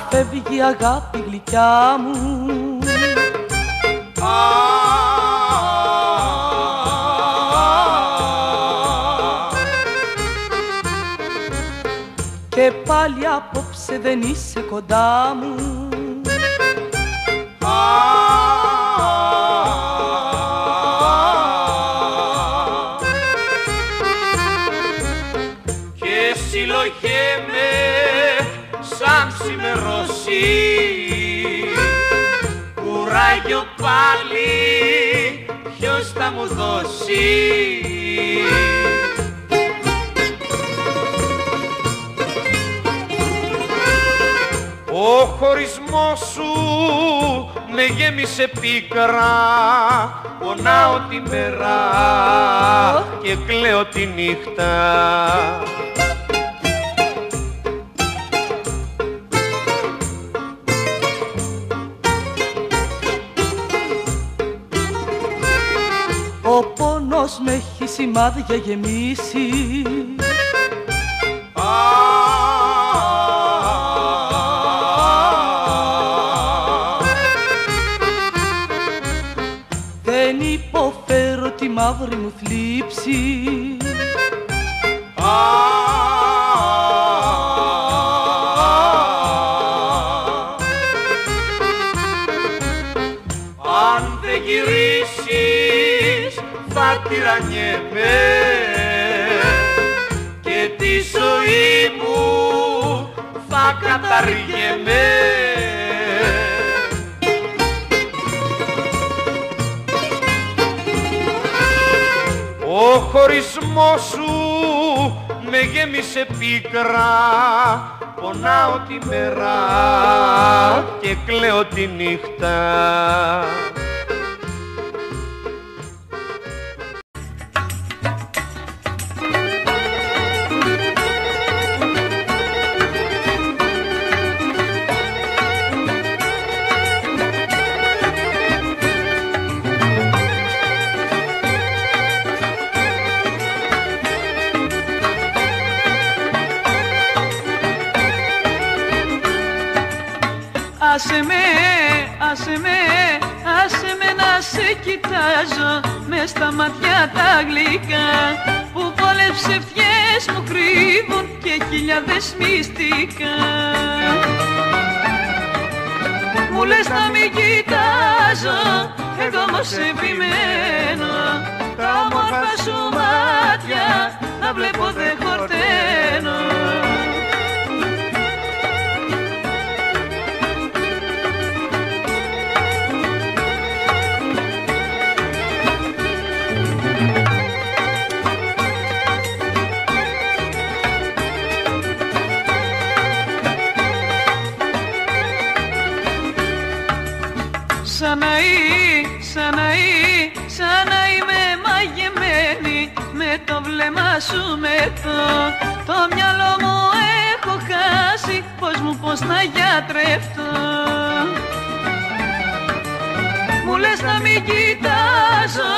φεύγει η αγάπη γλυκιά μου. Και πάλι απόψε δεν είσαι κοντά μου. Και συλλογέμαι σαν ξημερώσει, κουράγιο πάλι ποιος θα μου δώσει. Ο χωρισμός σου με γέμισε πίκρα, πονάω τη μέρα και κλαίω τη νύχτα. Ο πόνος με έχει σημάδια γεμίσει. Δεν υποφέρω τη μαύρη μου θλίψη. Αν δεν γυρίσεις θα τυραννιέμαι και τη ζωή μου θα καταργέμαι. Ο χωρισμός σου με γέμισε πίκρα, πονάω τη μέρα και κλαίω τη νύχτα. Άσε με να σε κοιτάζω μες στα μάτια τα γλυκά που πολλές ψευτιές μου κρύβουν και χιλιάδες μυστικά. Μου λες να μην κοιτάζω, εγώ όμως επιμένω τα όμορφα σου μάτια να βλέπω δεν χορταίνω. Σαν να είμαι μαγεμένη με το βλέμμα σου μεθώ. Το μυαλό μου έχω χάσει, πώς να γιατρευτώ. Μου λες να μην κοιτάζω,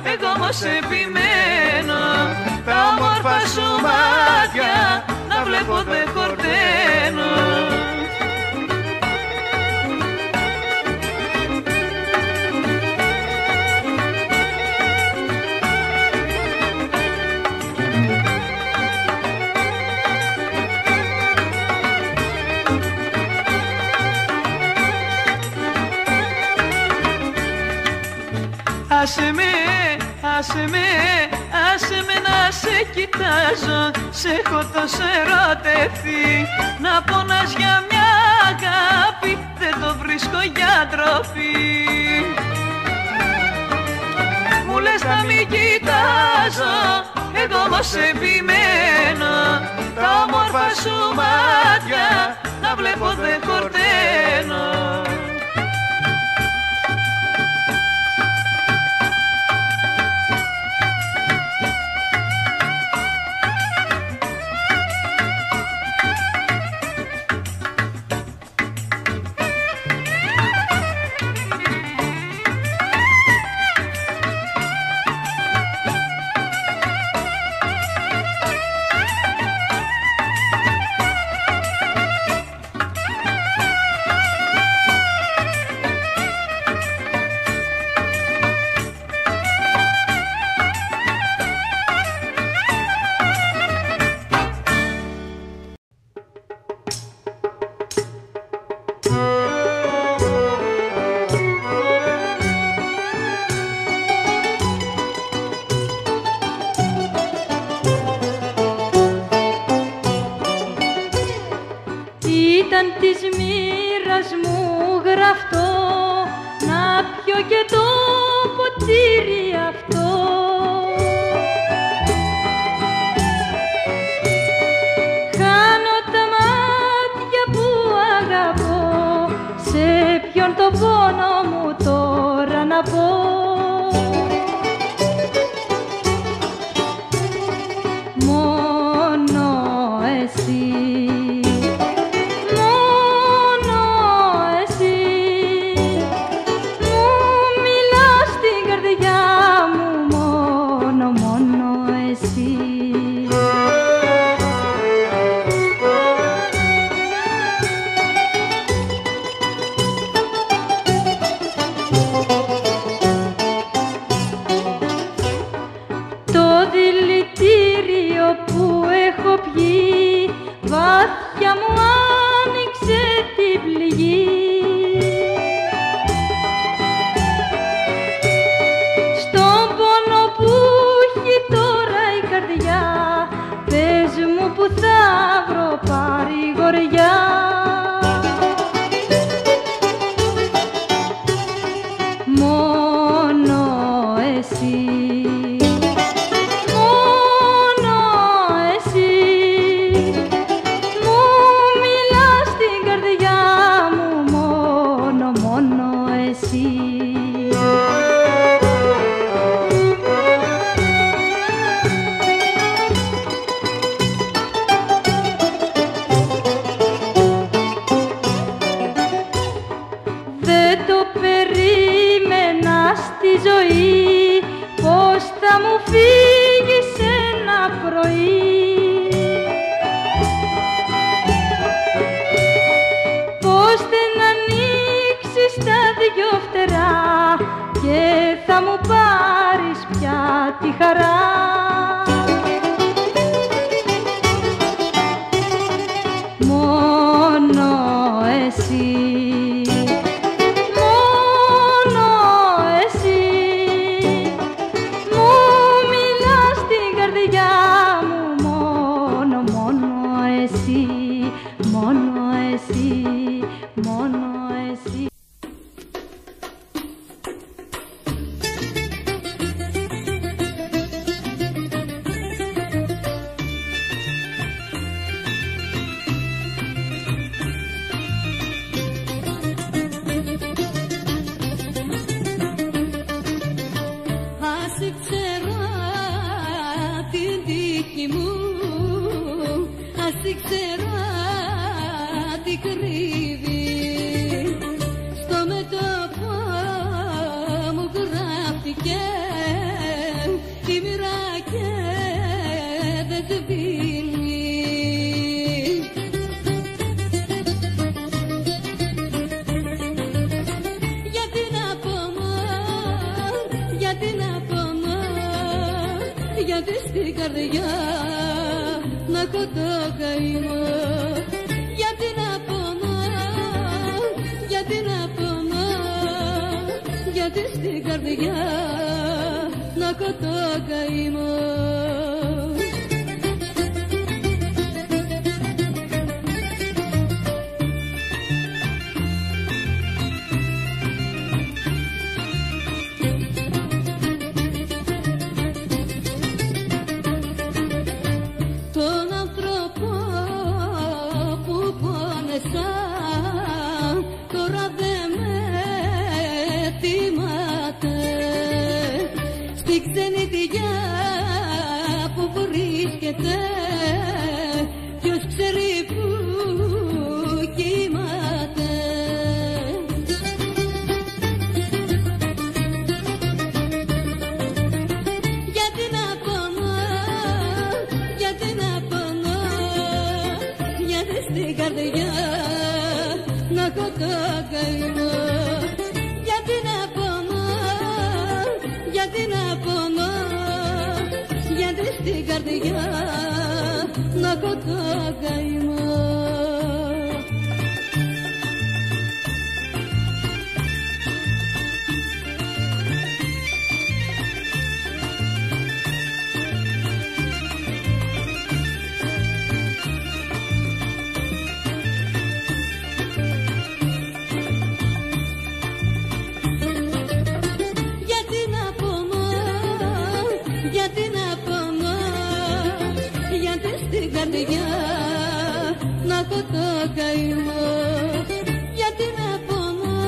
εγώ όμως επιμένω τα όμορφα σου μάτια να βλέπω δεν χορταίνω. Άσε με να σε κοιτάζω, σε έχω τόσο ερωτευτεί. Να πονάς για μια αγάπη, δεν το βρίσκω για τροφή. Μου λες να μην κοιτάζω, εγώ όμως επιμένω τα όμορφα σου μάτια να βλέπω δεν χορταίνω. ήταν της μοίρας μου γραφτό να πιω και το ποτήρι αυτό. Χάνω τα μάτια που αγαπώ, σε ποιον το πόνο μου τώρα να πω. Μόνο εσύ, μόνο εσύ μου μιλάς στην καρδιά μου, μόνο, μόνο εσύ. Το δηλητήριο που έχω πιει βάθια μου άνοιξε την πληγή. Στον πόνο που έχει τώρα η καρδιά, πες μου που θα βρω παρηγοριά. Μόνο εσύ, μόνο εσύ μου μιλάς στην καρδιά μου, μόνο, μόνο εσύ. Δεν το περίμενα στη ζωή, πως θα μου φύγεις ένα πρωί. Πως δεν ανοίξεις τα δυο φτερά και θα μου πάρεις πια τη χαρά. Μόνο εσύ, μόνο εσύ μου μιλάς στην καρδιά μου, μόνο, μόνο εσύ, μόνο εσύ, μόνο εσύ. Ας ήξερα την τύχη μου, ας ήξερα τι κρύβει. Στο μέτωπο μου γράφτηκε η μοίρα και δεν σβήνει. Γιατί να πονώ, γιατί να πονώ, γιατί στην καρδιά να έχω το καημό. Γιατί να πονώ, γιατί να πονώ, γιατί στην καρδιά να έχω το καημό. Τον άνθρωπο που πόνεσα τώρα δεν με θυμάται. Στη ξενιτιά που βρίσκεται ποιος ξέρει που κοιμάται. Γιατί να πονώ, γιατί να πονώ, γιατί στην καρδιά να έχω το καημό. Γιατί να πονώ, γιατί να πονώ, γιατί στην καρδιά να έχω το καημό. καημό. Γιατί να πονώ,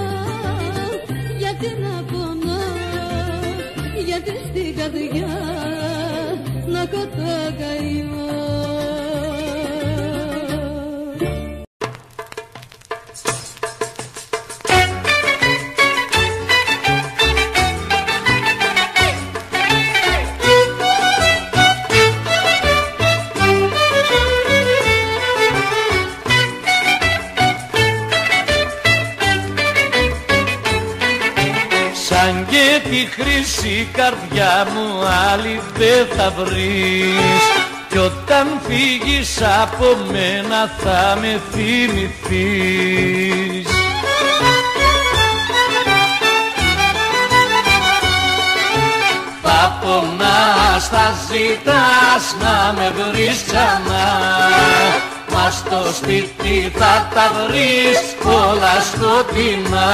γιατί να πονώ, γιατί στην καρδιά να έχω το καημό. Σαν και τη χρυσή καρδιά μου άλλη δεν θα βρεις, κι όταν φύγεις από μένα θα με θυμηθείς. Θα πονάς, θα ζητάς να με βρεις ξανά, μα στο σπίτι θα τα βρεις όλα σκοτεινά.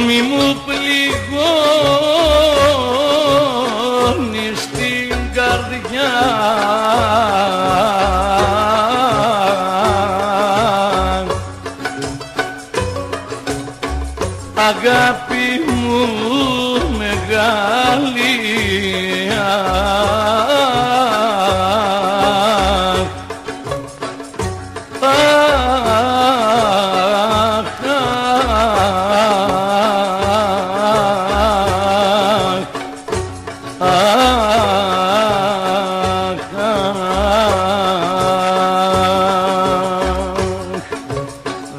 Μη μου πληγώνεις την καρδιά, αγάπη μου μεγάλη.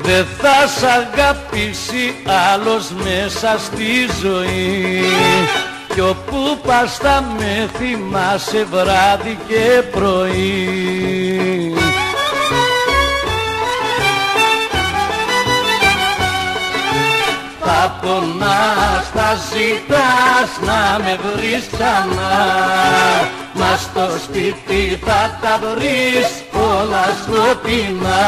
Δεν θα σ' αγαπήσει άλλος μέσα στη ζωή, κι όπου πας θα με θυμάσαι βράδυ και πρωί. Θα πονάς, θα ζητάς να με βρεις ξανά, μα στο σπίτι θα τα βρεις όλα σκοτεινά.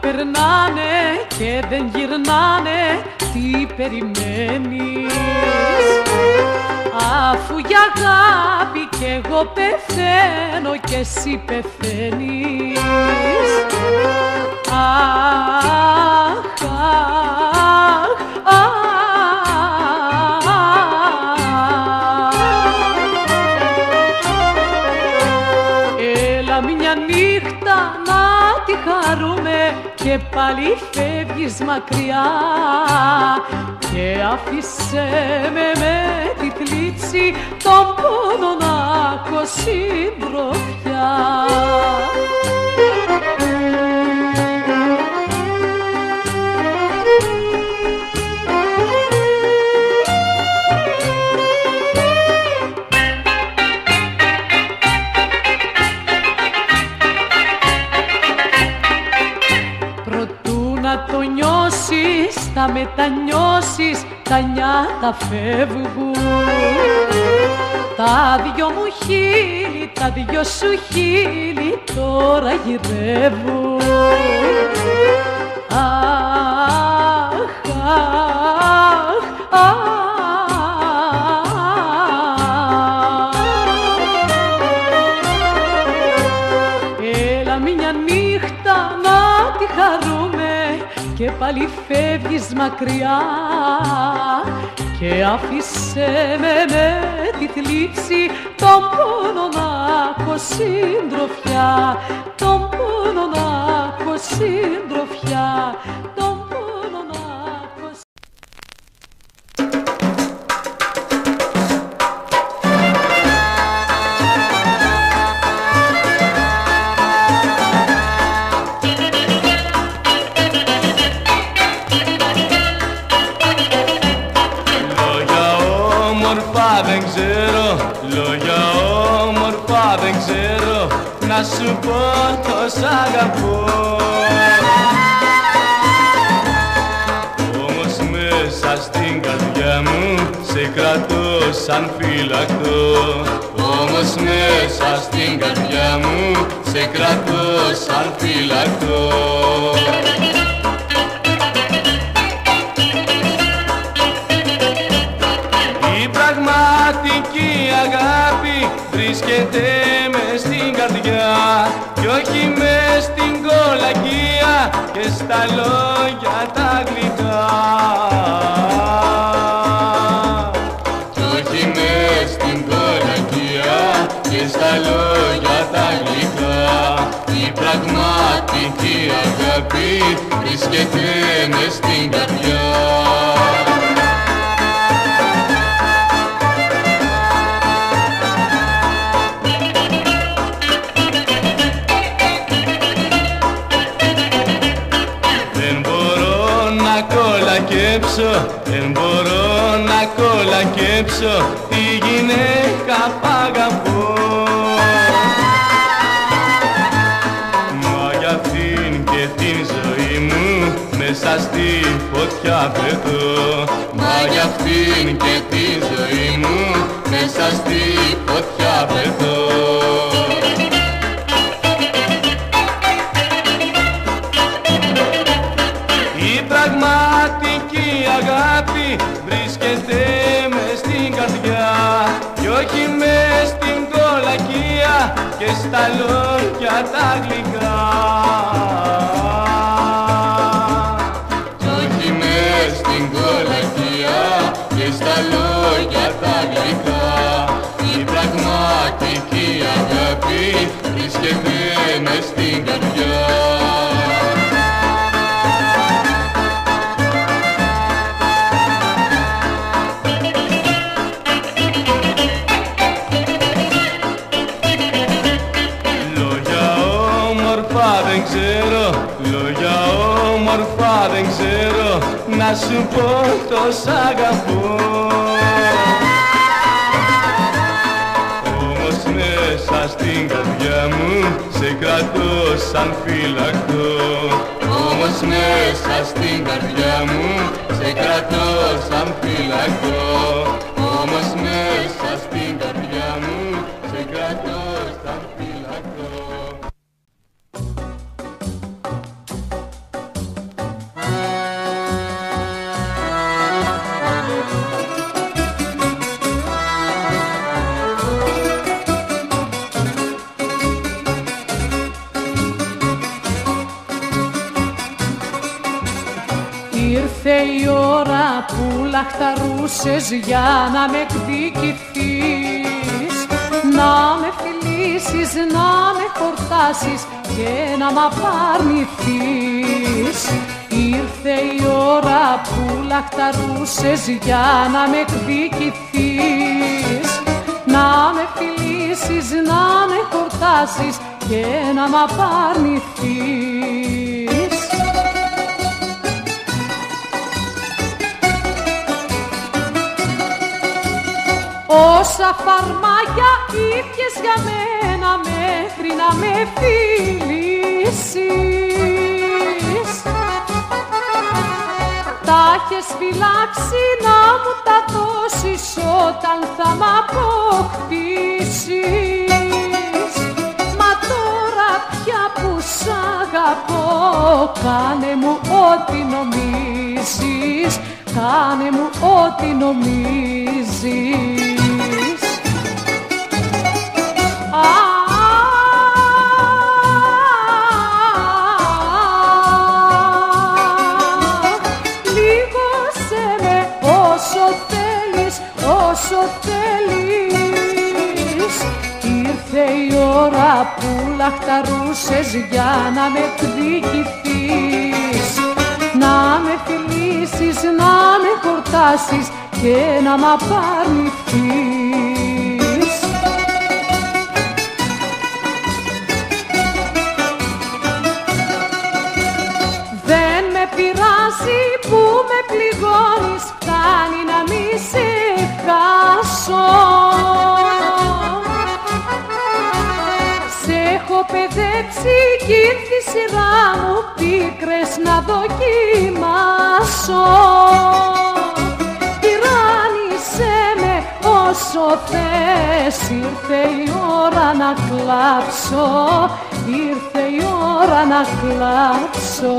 Περνάνε και δεν γυρνάνε, τι περιμένεις? Αφού για αγάπη κι εγώ πεθαίνω και εσύ πεθαίνεις. Αχ, αχ, έλα μια νύχτα να τη χαρούμε και πάλι φεύγεις μακριά, και άφησέ με τη θλίψη τον πόνο να έχω συντροφιά. Να το νιώσεις, θα μετανιώσεις, τα νιάτα φεύγουν. Τα δυο μου χείλη, τα δυο σου χείλη τώρα γυρεύουν. Αχ, αχ, έλα μια νύχτα να τη χαρούμε και πάλι φεύγεις μακριά και άφησέ με τη θλίψη τον πόνο να έχω συντροφιά, τον πόνο να έχω συντροφιά, τον πόνο να έχω δεν ξέρω, λόγια όμορφα δεν ξέρω, να σου πω πως αγαπώ. Όμως μέσα στην καρδιά μου σε κρατώ σαν φυλακτό. Όμως μέσα στην καρδιά μου σε κρατώ σαν φυλακτό. Η αγάπη βρίσκεται μες στην καρδιά κι όχι μες στην κολακία και στα λόγια τα γλυκά. Κι όχι μες στην κολακία και στα λόγια τα γλυκά. Η πραγματική αγάπη βρίσκεται μες στην καρδιά. Δεν μπορώ να κολακέψω τη γυναίκα που αγαπώ. Μα για αυτήν και την ζωή μου μέσα στη φωτιά πετώ. Μα για αυτήν και την ζωή μου μέσα στη φωτιά πετώ. Η αγάπη βρίσκεται μες στην καρδιά κι όχι μες στην κολακία και στα λόγια τα γλυκά. Κι όχι μες στην κολακία και στα λόγια τα γλυκά. Η πραγματική αγάπη βρίσκεται μες στην καρδιά. Λόγια όμορφα δεν ξέρω, να σου πω πως αγαπώ. Όμως μέσα στην καρδιά μου σε κρατώ σαν φυλακτό. Όμως μέσα στην καρδιά μου σε κρατώ σαν φυλακτό. Όμως μέσα στην καρδιά μου σε κρατώ σαν φυλακτό. Ήρθε η ώρα που λαχταρούσες για να με εκδικηθείς, να με φιλήσεις, να με χορτάσεις και να μ' απαρνηθείς. Ήρθε η ώρα που λαχταρούσες για να με εκδικηθείς, να με φιλήσεις, να με χορτάσεις και να μ' απαρνηθείς. Όσα φαρμάκια ήπιες για μένα μέχρι να με φιλήσεις, τα έχεις φυλάξει να μου τα δώσεις όταν θα μ' αποκτήσεις. Μα τώρα πια που σ' αγαπώ, κάνε μου ό,τι νομίζεις, κάνε μου ό,τι νομίζεις. λαχταρούσες για να με εκδικηθείς, να με φιλήσεις, να με χορτάσεις και να μ' απαρνηθείς. Δεν με πειράζει που με πληγώνεις, φτάνει να μη σε χάσω. Σ' έχω παιδέψει κι ήρθε η σειρά μου πίκρες να δοκιμάσω. Τυράννησέ με όσο θες, ήρθε η ώρα να κλάψω, ήρθε η ώρα να κλάψω.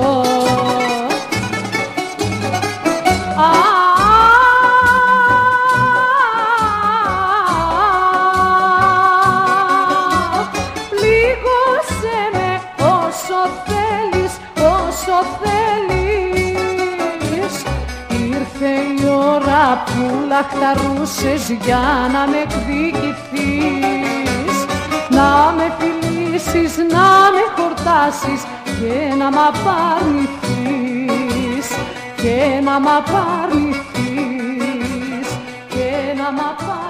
Πλήγωσέ με όσο θέλεις, όσο θέλεις. Ήρθε η ώρα που λαχταρούσες για να με εκδικηθείς, να με φιλήσεις, να με χορτάσεις και να μ' απαρνηθείς, και να μ' απαρνηθείς, και να μ' απαρνηθείς.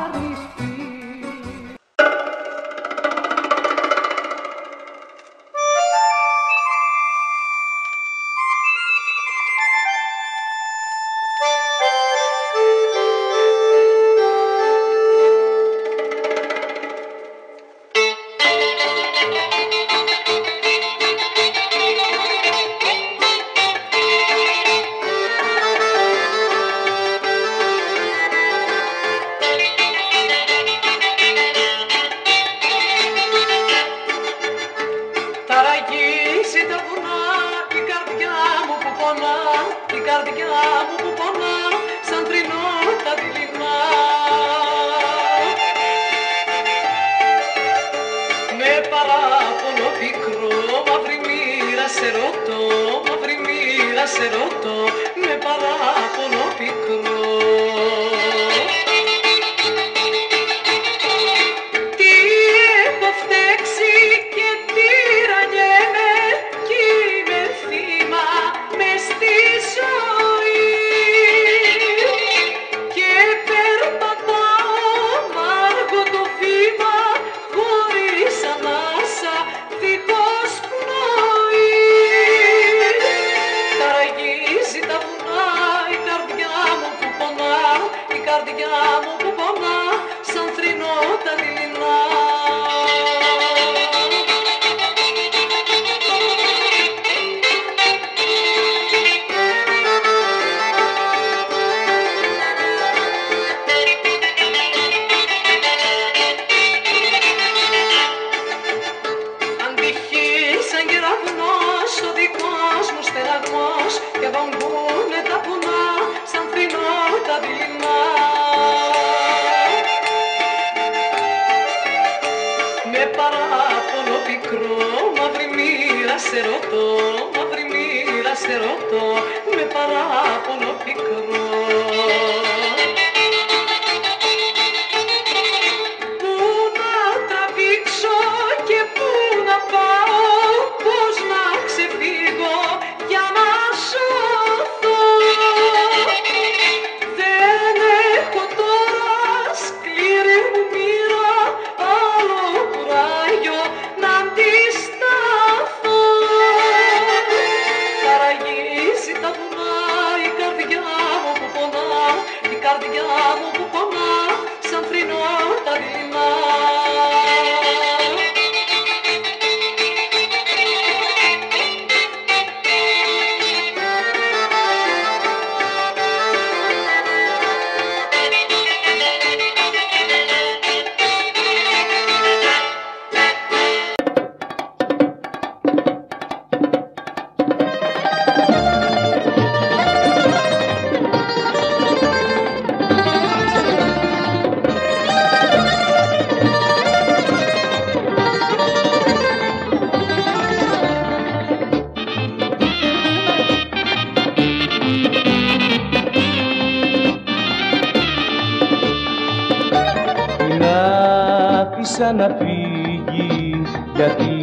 Να φύγεις γιατί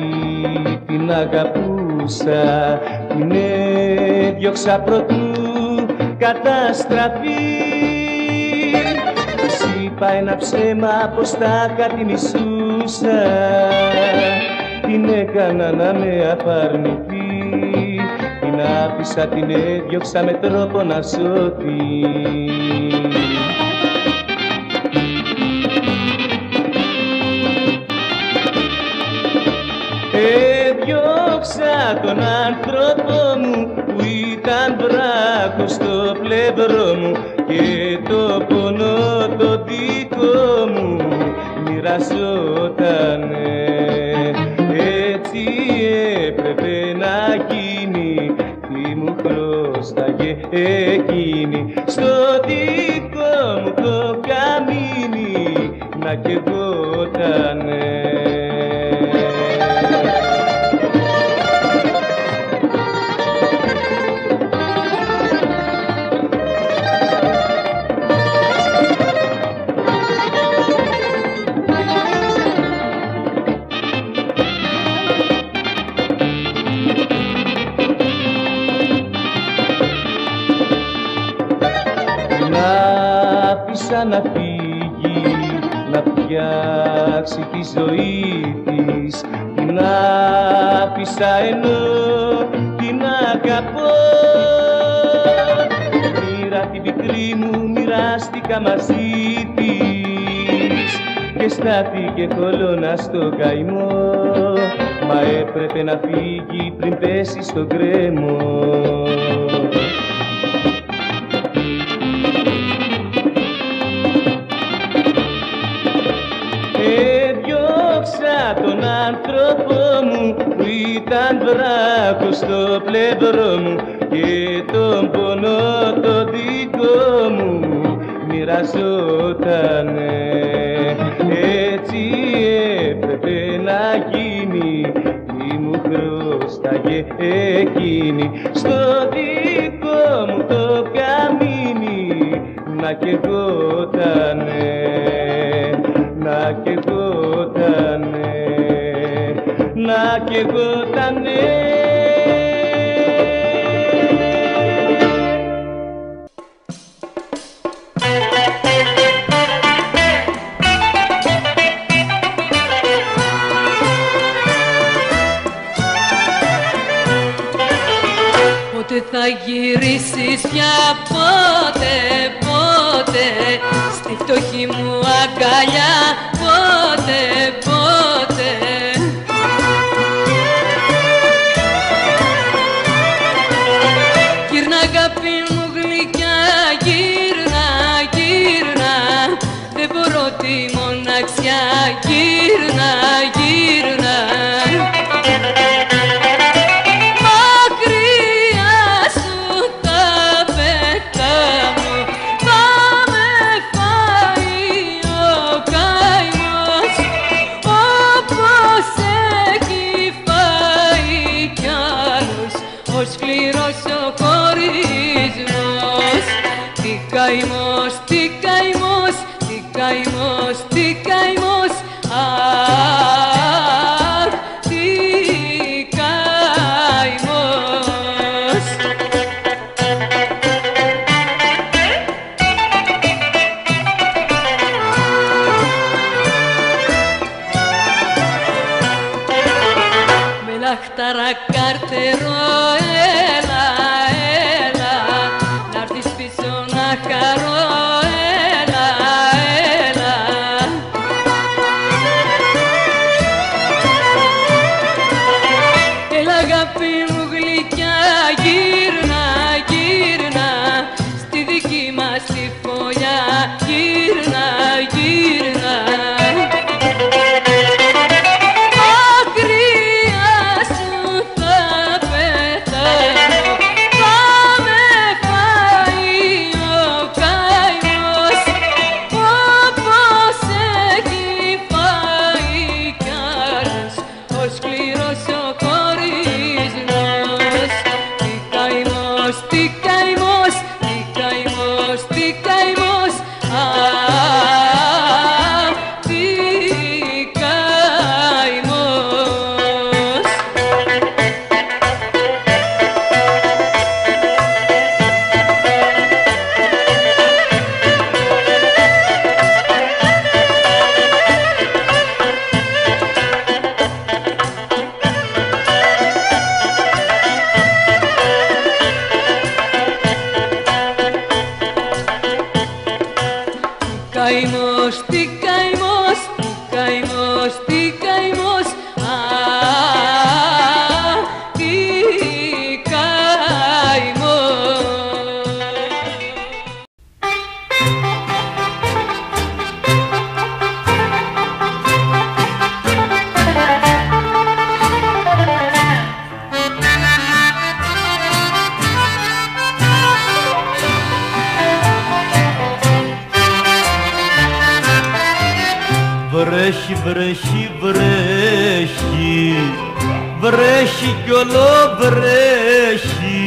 την αγαπούσα, την έδιωξα προτού καταστραφεί. Της είπα ένα ψέμα πως τα τη μισούσα, την έκανα να με απαρνηθεί, την άφησα, την έδιωξα με τρόπο να σωθεί. Έδιωξα τον άνθρωπο μου που ήταν βράχος στο πλευρό μου και το πονό το δικό μου μοιραζότανε. Έτσι έπρεπε να γίνει, τι μου χρωστάγε εκείνη στο δικό μου το καμίνι να καιγότανε. Να φύγει, να φτιάξει τη ζωή της, την άφησα ενώ την αγαπώ. Πήρα την πικρή μου, μοιράστηκα μαζί της και στάθηκε κολόνα στο καημό, μα έπρεπε να φύγει πριν πέσει στο γκρέμο. Έδιωξα τον άνθρωπο μου που ήταν βράχος στο πλευρό μου και τον πονό το δικό μου μοιραζότανε. Έτσι έπρεπε να γίνει, τι μου χρωστάγε εκείνη στο δικό μου το καμίνι να καιγότανε, να καιγότανε, να καιγότανε. Πότε θα γυρίσεις πια, πότε, πότε στη φτωχή μου αγκαλιά, πότε, πότε. Γύρνα αγάπη μου γλυκιά, γύρνα, γύρνα, δεν μπορώ τη μοναξιά, γύρνα, γύρνα. Καημός, τι καημός, τι καημός, τι καημός, αχ, τι καημός. Με λαχταρά καρτερό, έλα, έλα, να'ρθεις πίσω να χαρώ, έλα, έλα. Έλα αγάπη μου γλυκιά, γύρνα, γύρνα, στη δική μας τη φωλιά, γύρνα, γύρνα. Μακριά σου θα πεθάνω, θα με φάει ο καημός, όπως έχει φάει κι άλλος ο σκληρός ο χωρισμός. Βρέχει, βρέχει, βρέχει, βρέχει κι όλο βρέχει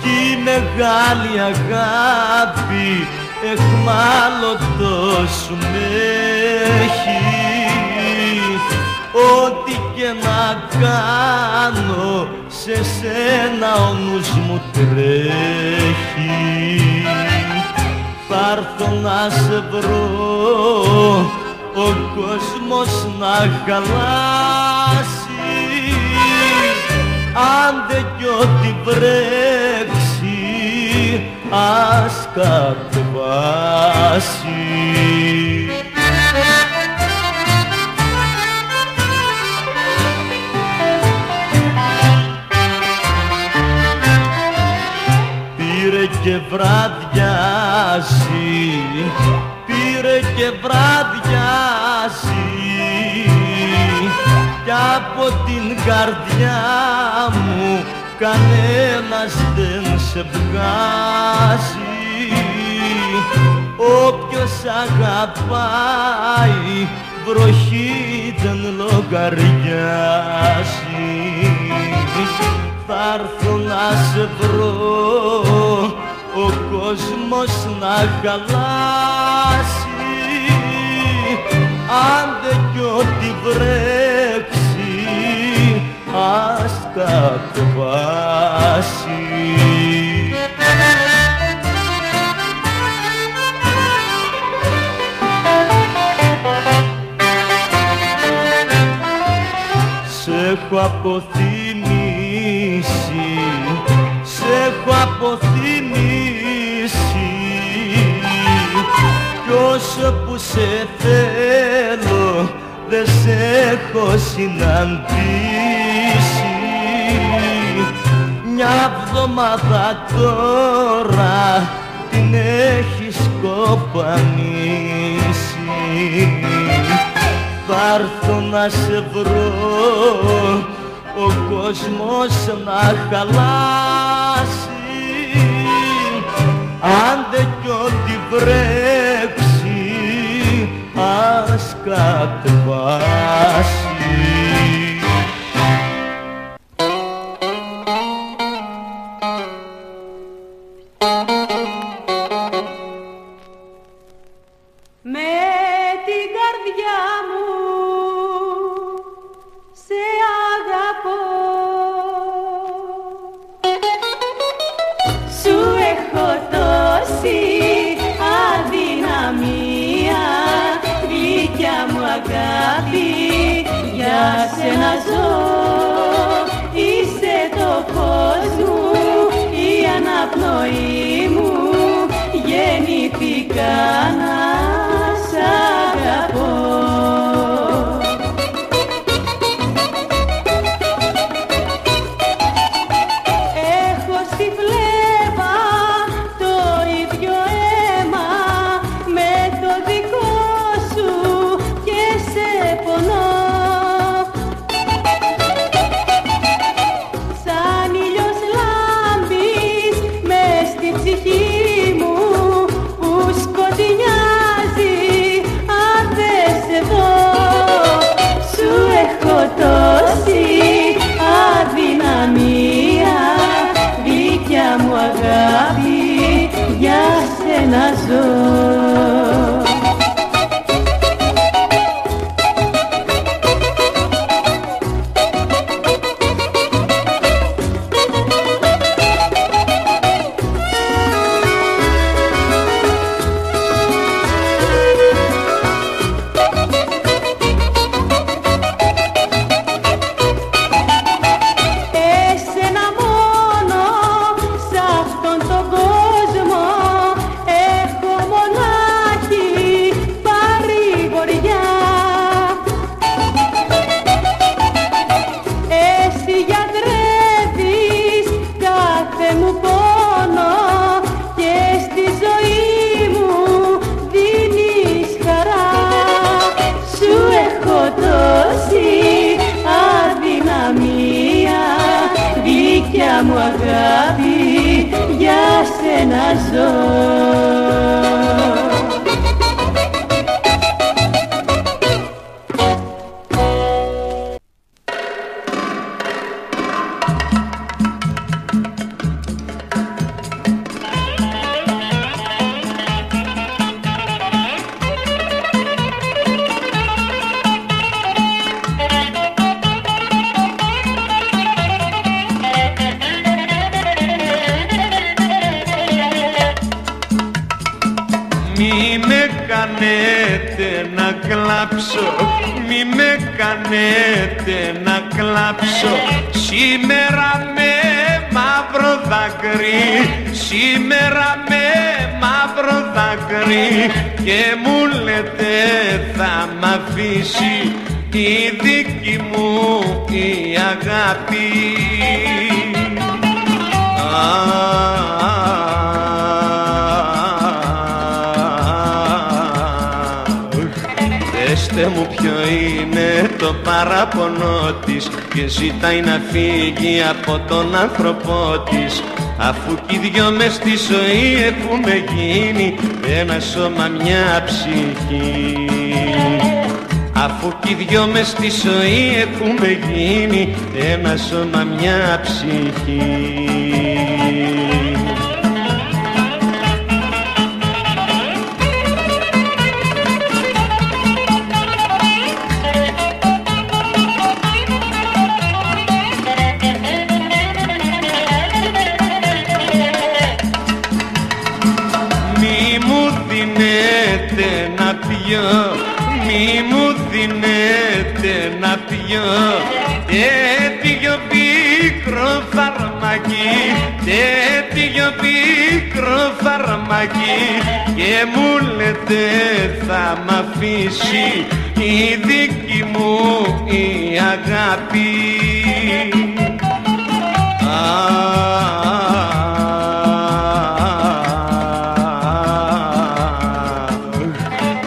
κι η μεγάλη αγάπη εχμάλωτος με έχει. Ό,τι και να κάνω σε σένα ο νους μου τρέχει. Θα έρθω να σε βρω, ο κόσμος να χαλάσει, άντε κι ό,τι βρέξει ας κατεβάσει. Πήρε και βραδιάζει, πήρε και βραδιάζει κι από την καρδιά μου κανένας δεν σε βγάζει. Όποιος αγαπάει βροχή δεν λογαριάζει. Θα έρθω να σε βρω, ο κόσμος να χαλάσει, άντε κι ό,τι βρέξει ας κατεβάσει. Σ' έχω αποθυμήσει, σ' έχω αποθυμήσει κι όσο που σε θέλω δεν σε έχω συναντήσει. Μια εβδομάδα τώρα την έχεις κοπανίσει. Θα έρθω να σε βρω, ο κόσμος να χαλάσει, άντε κι ό,τι βρέξει ας κατεβάσει. μου αγάπη, για σένα ζω. κάνετε να κλάψω, μη με κάνετε να κλάψω. Σήμερα με μαύρο δάκρυ, σήμερα με μαύρο δάκρυ, και μου λέτε θα μ' αφήσει η δική μου η αγάπη. Πεςτε μου ποιο είναι το παράπονο της, και ζητάει να φύγει από τον άνθρωπό της, αφού κι οι δυο μες στη ζωή έχουμε γίνει ένα σώμα μια ψυχή. Αφού κι οι δυο μες στη ζωή έχουμε γίνει ένα σώμα μια ψυχή. Μη μου δίνετε να πιω τέτοιο πίκρο φαρμακί, τέτοιο πίκρο φαρμακί, και μου λέτε θα μ' αφήσει η δική μου η αγάπη.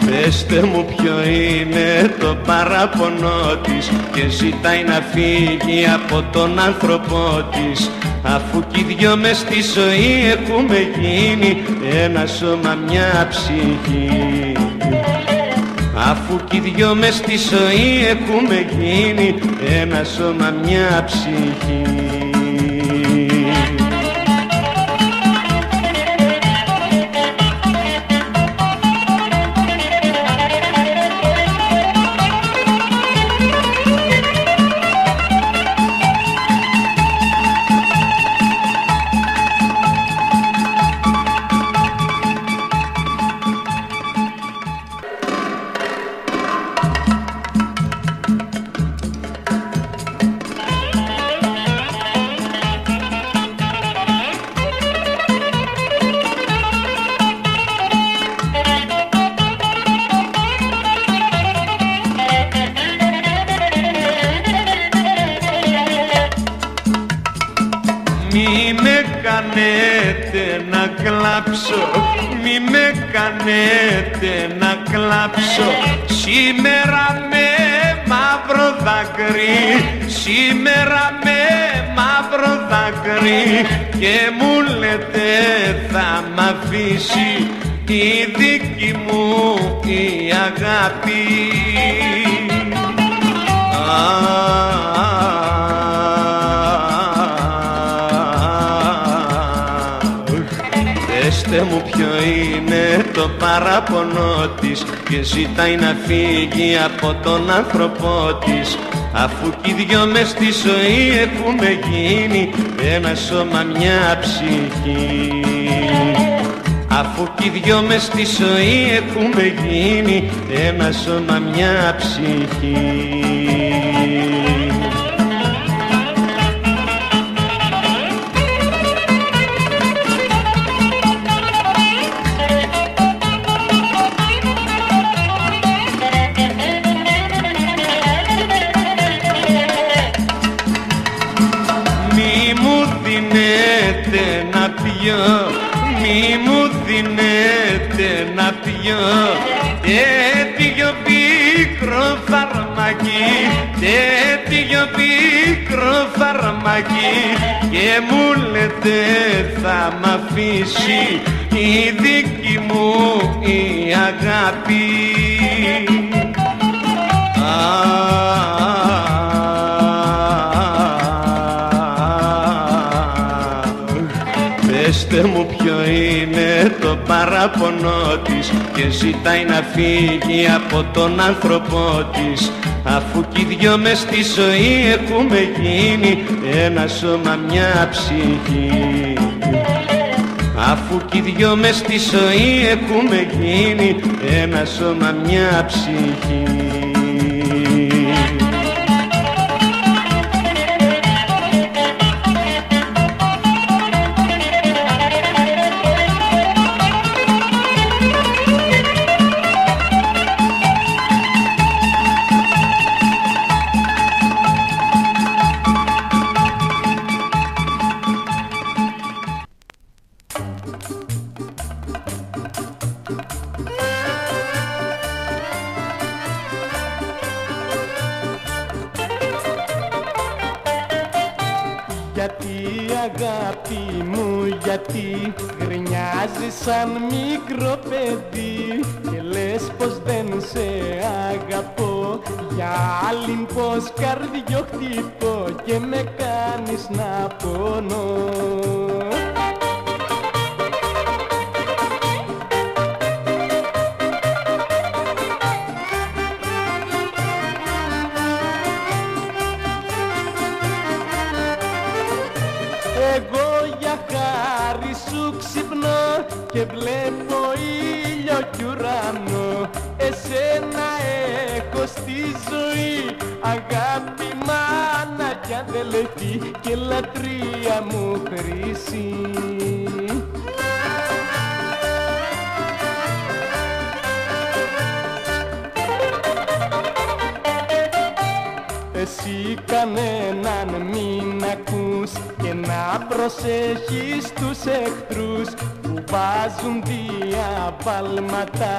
Πεςτε μου ποιο είναι το παράπονο της, και ζητάει να φύγει από τον άνθρωπό της, αφού κι οι δυο μες στη ζωή έχουμε γίνει ένα σώμα μια ψυχή. Αφού κι οι δυο μες στη ζωή έχουμε γίνει ένα σώμα μια ψυχή. Μη με κάνετε να κλάψω, μη με κάνετε να κλάψω. Σήμερα με μαύρο δάκρυ, σήμερα με μαύρο δάκρυ, και μου λέτε θα μ' αφήσει η δική μου η αγάπη. Πεςτε μου ποιο είναι το παράπονο της, και ζητάει να φύγει από τον άνθρωπό της, αφού κι οι δυο μες στη ζωή έχουμε γίνει ένα σώμα μια ψυχή. Αφού κι οι δυο μες στη ζωή έχουμε γίνει ένα σώμα μια ψυχή. Μη μου δίνετε να πιω τέτοιο πίκρο φαρμακί, τέτοιο πίκρο φαρμακί, και μου λέτε θα μ' αφήσει η δική μου η αγάπη. Πεςτε μου ποιο είναι το παράπονο της, και ζητάει να φύγει από τον άνθρωπό της, αφού κι οι δυο μες στη ζωή έχουμε γίνει ένα σώμα μια ψυχή. αφού κι οι δυο μες στη ζωή έχουμε γίνει ένα σώμα, μια ψυχή. Γιατί γρινιάζεις σαν μικρό παιδί και λες πως δεν σε αγαπώ, για άλλην πως καρδιό χτυπώ και με κάνεις να πονώ. Και βλέπω ήλιο κι ουρανό, εσένα έχω στη ζωή, αγάπη, μάνα κι αδελφή και λατρεία μου χρυσή. Εσύ κανέναν μην ακούς και να προσέχεις τους εχθρούς που βάζουν διαβάλματα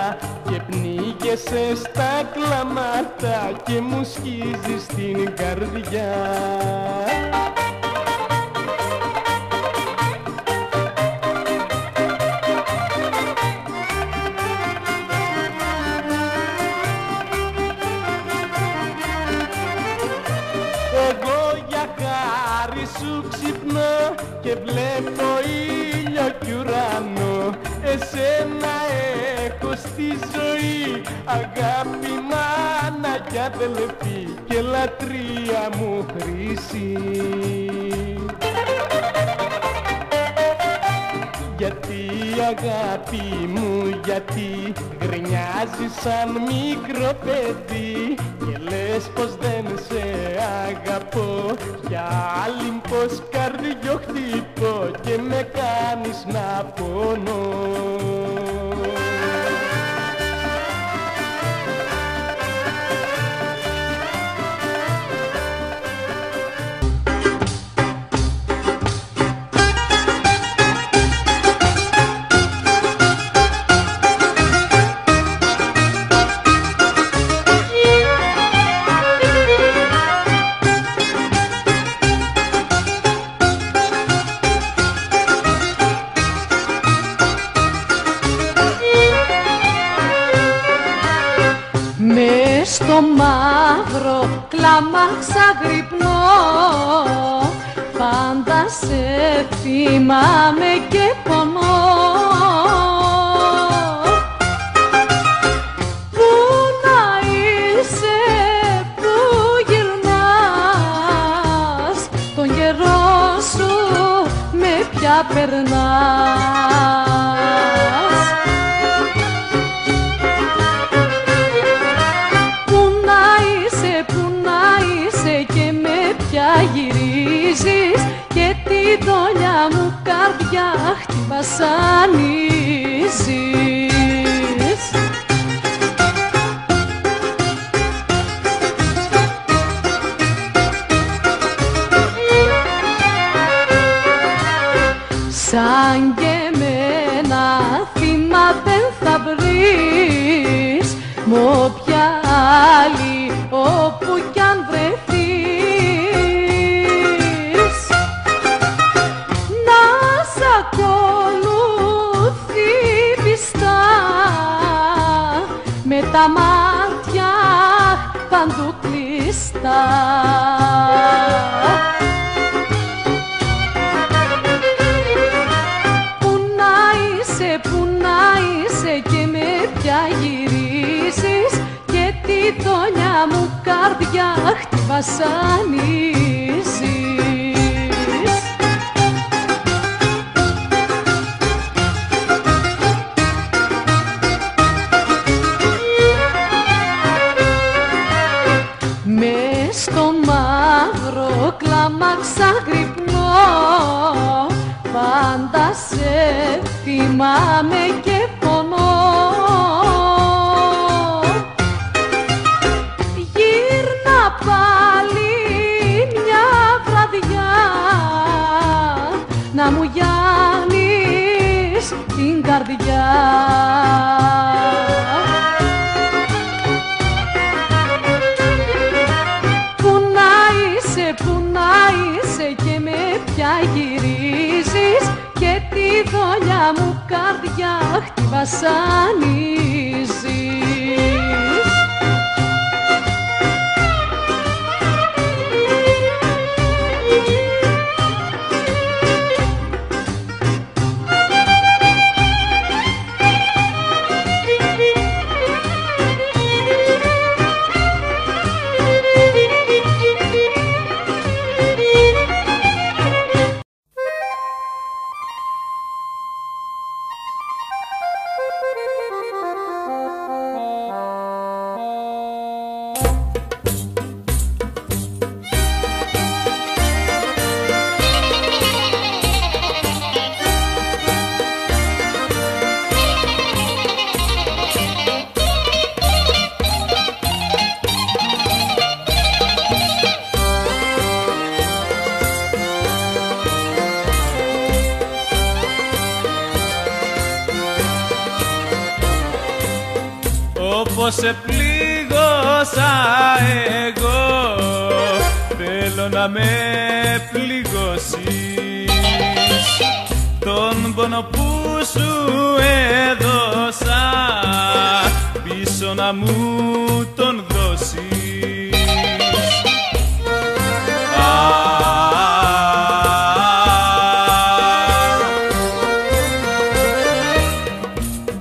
και πνίγεσαι στα κλάματα και μου σκίζεις την καρδιά. Και βλέπω ήλιο κι ουρανό, εσένα έχω στη ζωή, αγάπη, μάνα κι αδελφή και λατρεία μου χρυσή. Γιατί αγάπη μου, γιατί γρινιάζεις σαν μικρό παιδί και λες πως δεν σε αγαπώ, για άλλην πως καρδιό χτυπώ και με κάνεις να πονώ. Στο μαύρο κλάμα ξαγρυπνώ, πάντα σε θυμάμαι και πονώ. Πού να είσαι, πού γυρνάς, τον καιρό σου με πια περνάς. Γυρίζεις και τη δόλια μου καρδιά βασανίζεις. Σαν και εμένα θύμα δεν θα βρεις, μ' όποια άλλη όπου κι αν βρεθείς. Με τα μάτια παντού κλειστά. Πού να είσαι και με πια γυρίζεις και τη δόλια μου καρδιά βασανίζεις. σαν γρυπνώ, πάντα σε θυμάμαι και πονώ. Γύρνα πάλι μια βραδιά να μου γιάνεις την καρδιά. Πού να είσαι και με ποια γυρίζεις, και τη δόλια μου καρδιά χτυπασανίζεις. Όπως σε πλήγωσα εγώ, θέλω να με πληγώσεις. Τον πόνο που σου έδωσα πίσω να μου τον δώσεις.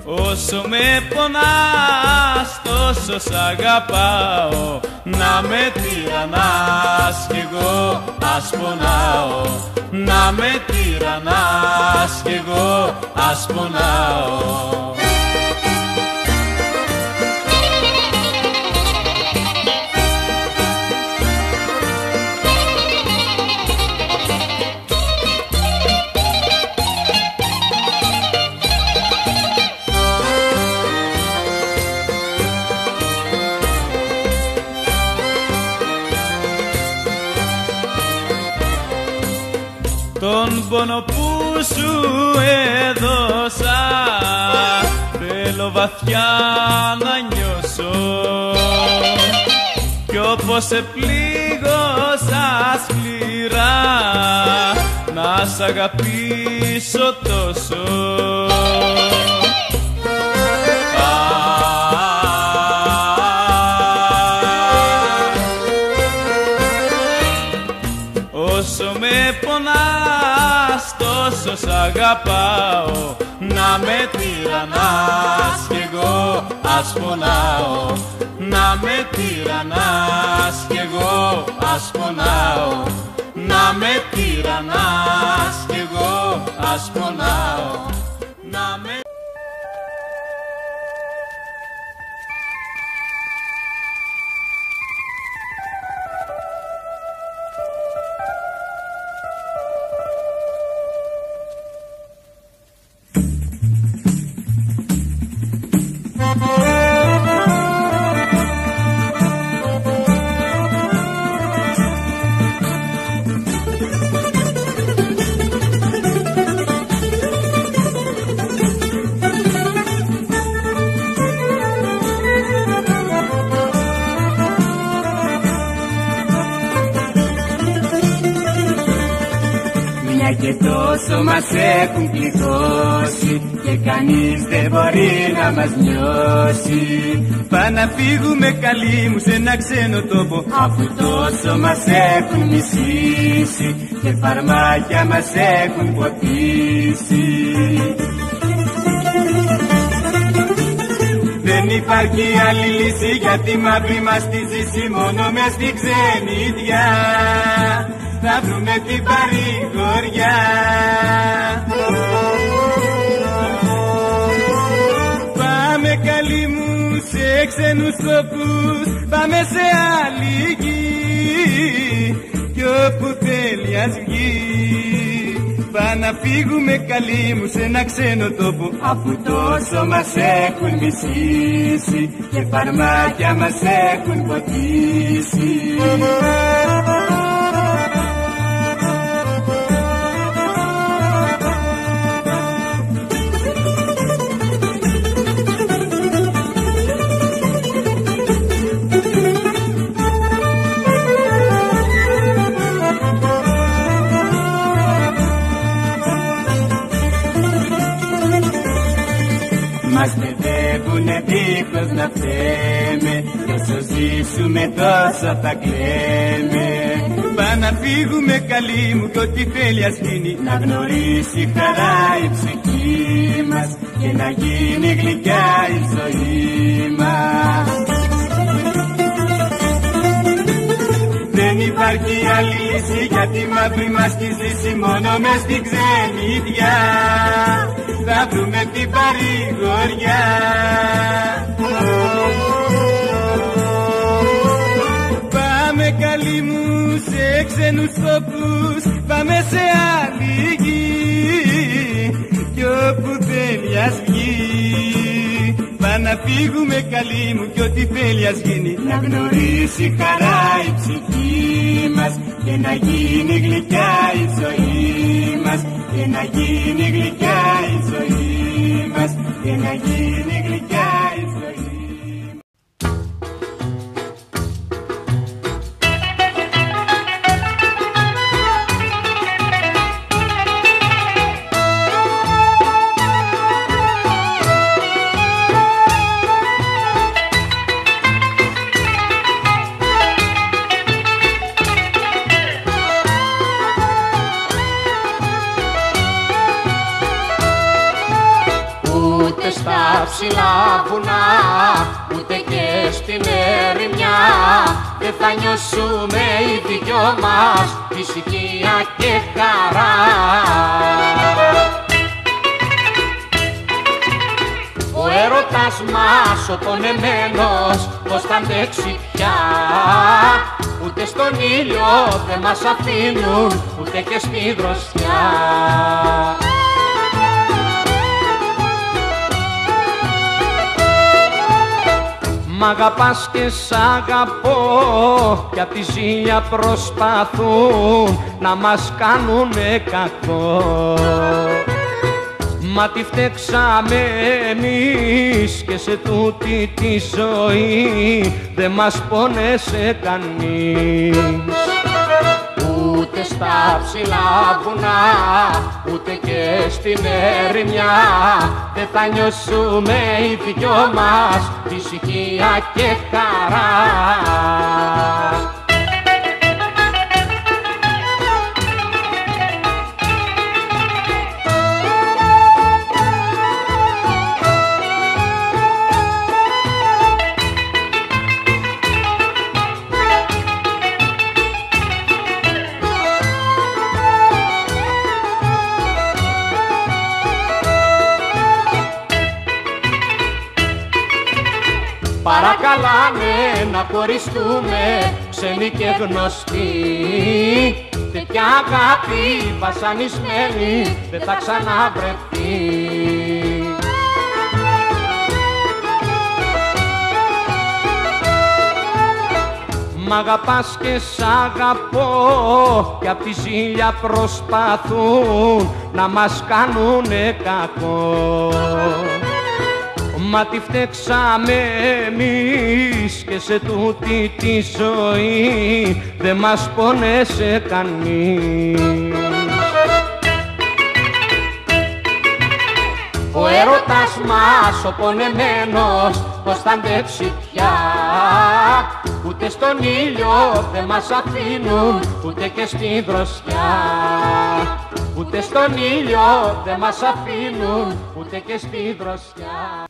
Όσο με πονάς τόσο σ' αγαπάω, να με τυραννάς κι εγώ ας πονάω. Να με τυραννάς κι εγώ ας πονάω. Τον πόνο που σου έδωσα θέλω βαθιά να νιώσω, κι όπως σε πλήγωσα σκληρά να σ' αγαπήσω τόσο. Όσο με πονάς τόσο σ' αγαπάω, να με τυραννάς κι εγώ ας πονάω. Να με τυραννάς κι εγώ ας πονάω. Να με τυραννάς κι εγώ ας πονάω. Να με... Και τόσο μας έχουν πληγώσει και κανείς δεν μπορεί να μας νιώσει. Πά να φύγουμε καλοί μου σε ένα ξένο τόπο, αφού τόσο μας έχουν μισήσει και φαρμάκια μας έχουν ποτίσει. Δεν υπάρχει άλλη λύση για τη μαύρη μας τη ζήση, μόνο μες στη ξενιδιά θα βρούμε την παρηγοριά. Πάμε καλοί μου σε ξένους τόπους, πάμε σε άλλη γη, κι όπου θέλει ας βγει. Πά να φύγουμε καλή μου σε ένα ξένο τόπο, αφού τόσο μας έχουν μισήσει και φαρμάκια μας έχουν ποτίσει. Μας παιδεύουνε δίχως να φταίμε, κι όσο ζήσουμε τόσο θα κλαίμε. Πά να φύγουμε καλή μου κι ό,τι θέλει ας γίνει, να γνωρίσει χαρά η ψυχή μας και να γίνει γλυκιά η ζωή μας. Δεν υπάρχει άλλη λύση για τη μαύρη μας τη ζήση, μόνο μες στην ξενιδιά θα βρούμε την παρηγοριά. Πάμε καλή μου σε ξένους τόπους, πάμε σε άλλη γη κι όπου θέλει ας βγει. Πά να φύγουμε καλή μου κι ό,τι θέλει ας γίνει, να γνωρίσει χαρά η ψυχή μας και να γίνει γλυκιά η ζωή μας, και να γίνει γλυκιά η ζωή μας, και να γίνει γλυκιά η ζωή μας. Στα ψηλά βουνά, ούτε και στην ερημιά, δεν θα νιώσουμε οι δυο μας ησυχία και χαρά. Ο έρωτας μας ο πονεμένος πως θα αντέξει πια, ούτε στον ήλιο δεν μας αφήνουν, ούτε και στη δροσιά. Μ' αγαπάς και σ' αγαπώ κι απ' τη ζήλια προσπαθούν να μας κάνουνε κακό. Μα τι φταίξαμε εμείς και σε τούτη τη ζωή δεν μας πόνεσε κανείς. Ούτε στα ψηλά βουνά, ούτε και στην ερημιά, δεν θα νιώσουμε οι δυο μας ησυχία και χαρά. Παρακαλάνε να χωριστούμε ξένοι και γνωστοί, τέτοια αγάπη βασανισμένη δεν θα ξαναβρεθεί. Μ' αγαπάς και σ' αγαπώ κι απ' τη ζήλια προσπαθούν να μας κάνουνε κακό. Μα τι φταίξαμε εμείς και σε τούτη τη ζωή δεν μας πόνεσε κανείς. Ο έρωτας μας ο πονεμένος πως θα αντέξει πια, ούτε στον ήλιο δεν μας αφήνουν, ούτε και στη δροσιά. Ούτε στον ήλιο δεν μας αφήνουν, ούτε και στη δροσιά.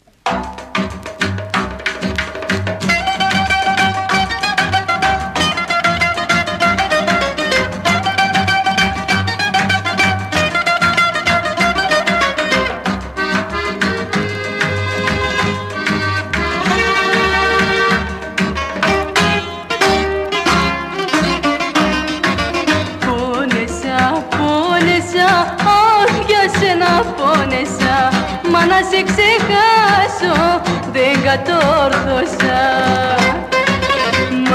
σε ξεχάσω δεν κατόρθωσα. Μ'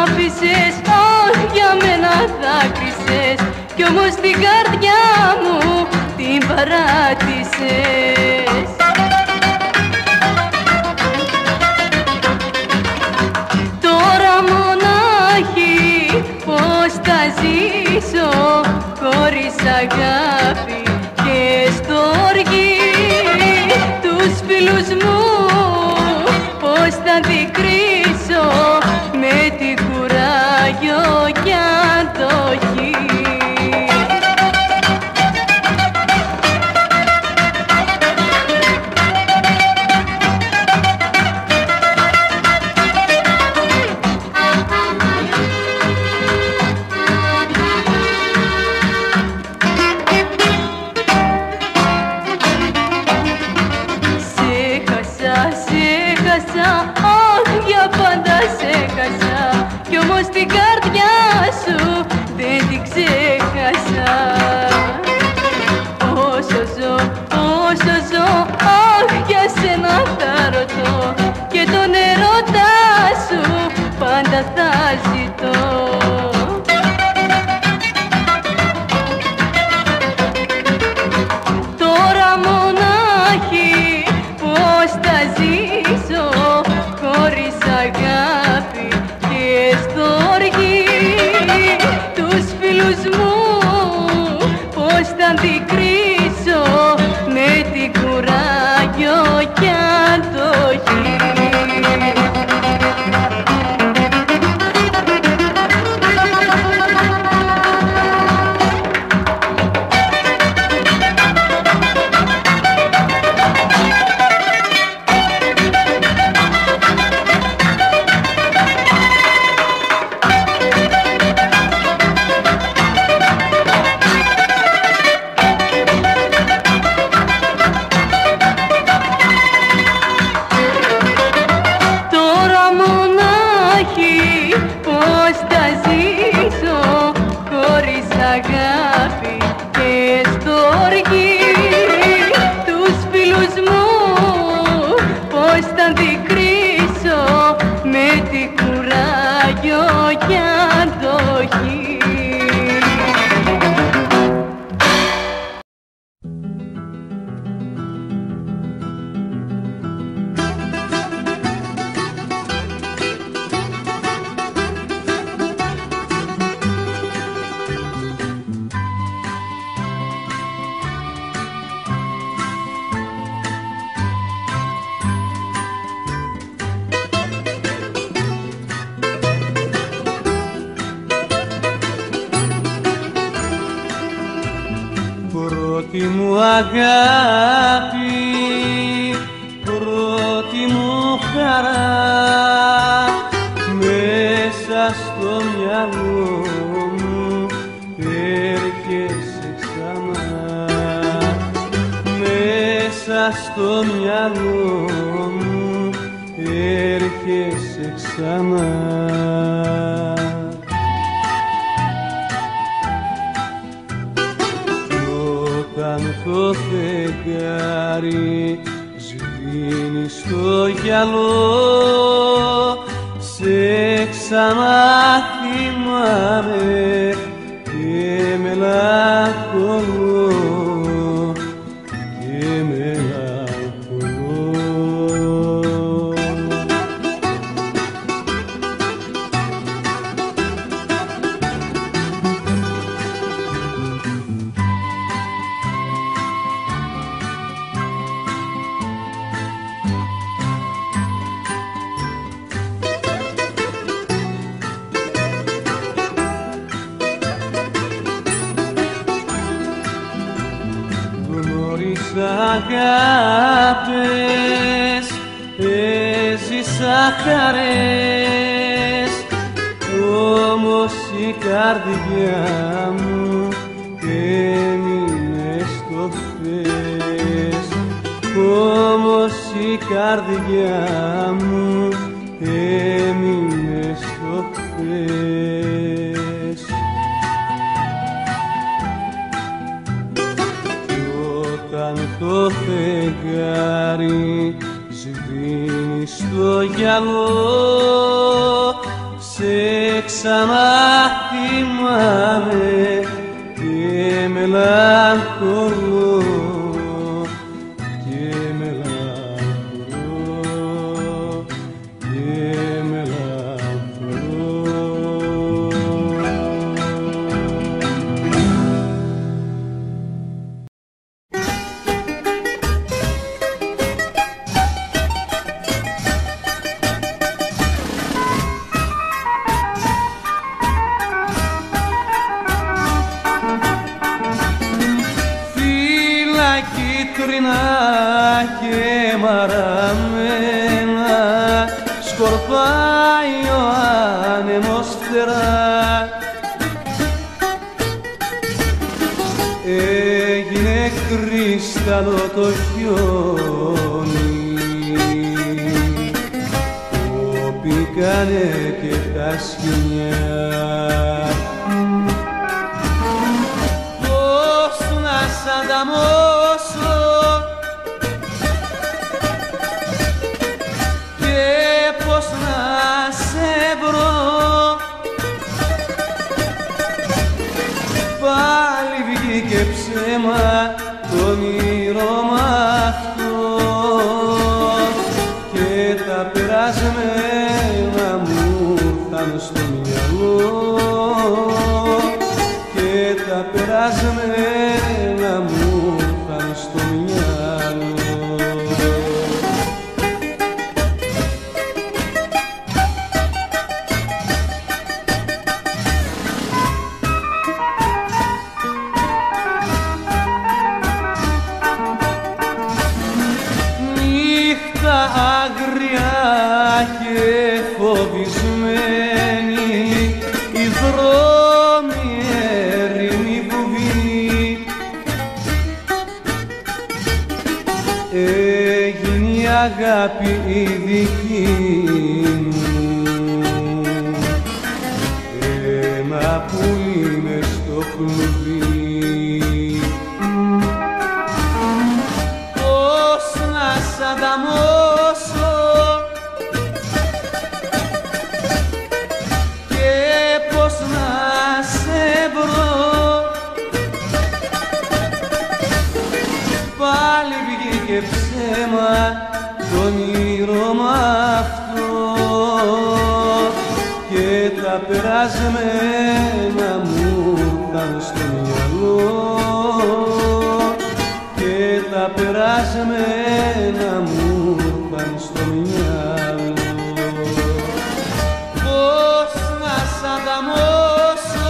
άφησες, αχ, για μένα δάκρυσες κι όμως την καρδιά μου την παράτησες. Τώρα μονάχη πώς θα ζήσω χωρίς αγάπη και στοργή. Τους φίλους μου πώς θα αντικρίσω με τι κουράγιο κι αντοχή. Αχ, για πάντα σε χάσα κι όμως την καρδιά σου δεν την ξέχασα. Όσο ζω, αχ, για σένα θα ρωτώ και τον ερώτα σου πάντα θα ζητώ. Τώρα μονάχη πώς θα ζήσω χωρίς αγάπη και στοργή. Τους φίλους μου πώς θα αντικρίσω με τι κουράγιο κι αντοχή. Πώς θα ζήσω χωρίς αγάπη και στοργή. Τους φίλους μου πώς θα αντικρίσω με τι κουράγιο κι αντοχή. Πρώτη μου αγάπη, πρώτη μου χαρά, μέσα στο μυαλό μου έρχεσαι ξανά. Μέσα στο μυαλό μου έρχεσαι ξανά. Όταν το φεγγάρι σβήνει στο γυαλό, σε ξαναθυμάμαι και μελαγχολώ και μελαγχολώ. Αγάπες, έζησα χαρές, όμως η καρδιά μου έμεινε στο χθες. Όμως η καρδιά μου έμεινε στο χθες. αν το φεγγάρι σβήνει στο γυαλό, σε ξαναθυμάμαι και μελαγχολώ, και μελαγχολώ, και μελαγχολώ. Και μαραμένα σκορπάει ο άνεμος φτερά, έγινε κρύσταλλο το χιόνι, κόπηκανε και τα σκοινιά. Πώς να σ' ανταμώσω και πώς να σε βρω, πάλι βγήκε ψέμα το όνειρο αυτό και τα περασμένα μου ήρθαν στο μυαλό, και τα περασμένα μου ήρθαν στο μυαλό. Άγρια και φοβισμένη, οι δρόμοι έρημοι βουβοί, έγινε η αγάπη η δική μου, ένα πουλί μες στο κλουβί. Πώς να σ' ανταμώσω και πώς να σε βρω, πάλι βγήκε ψέμα το όνειρο αυτό και τα περασμένα μου ήρθαν στο μυαλό, και τα περασμένα μου ήρθαν στο μυαλό. Πώς να σ' ανταμώσω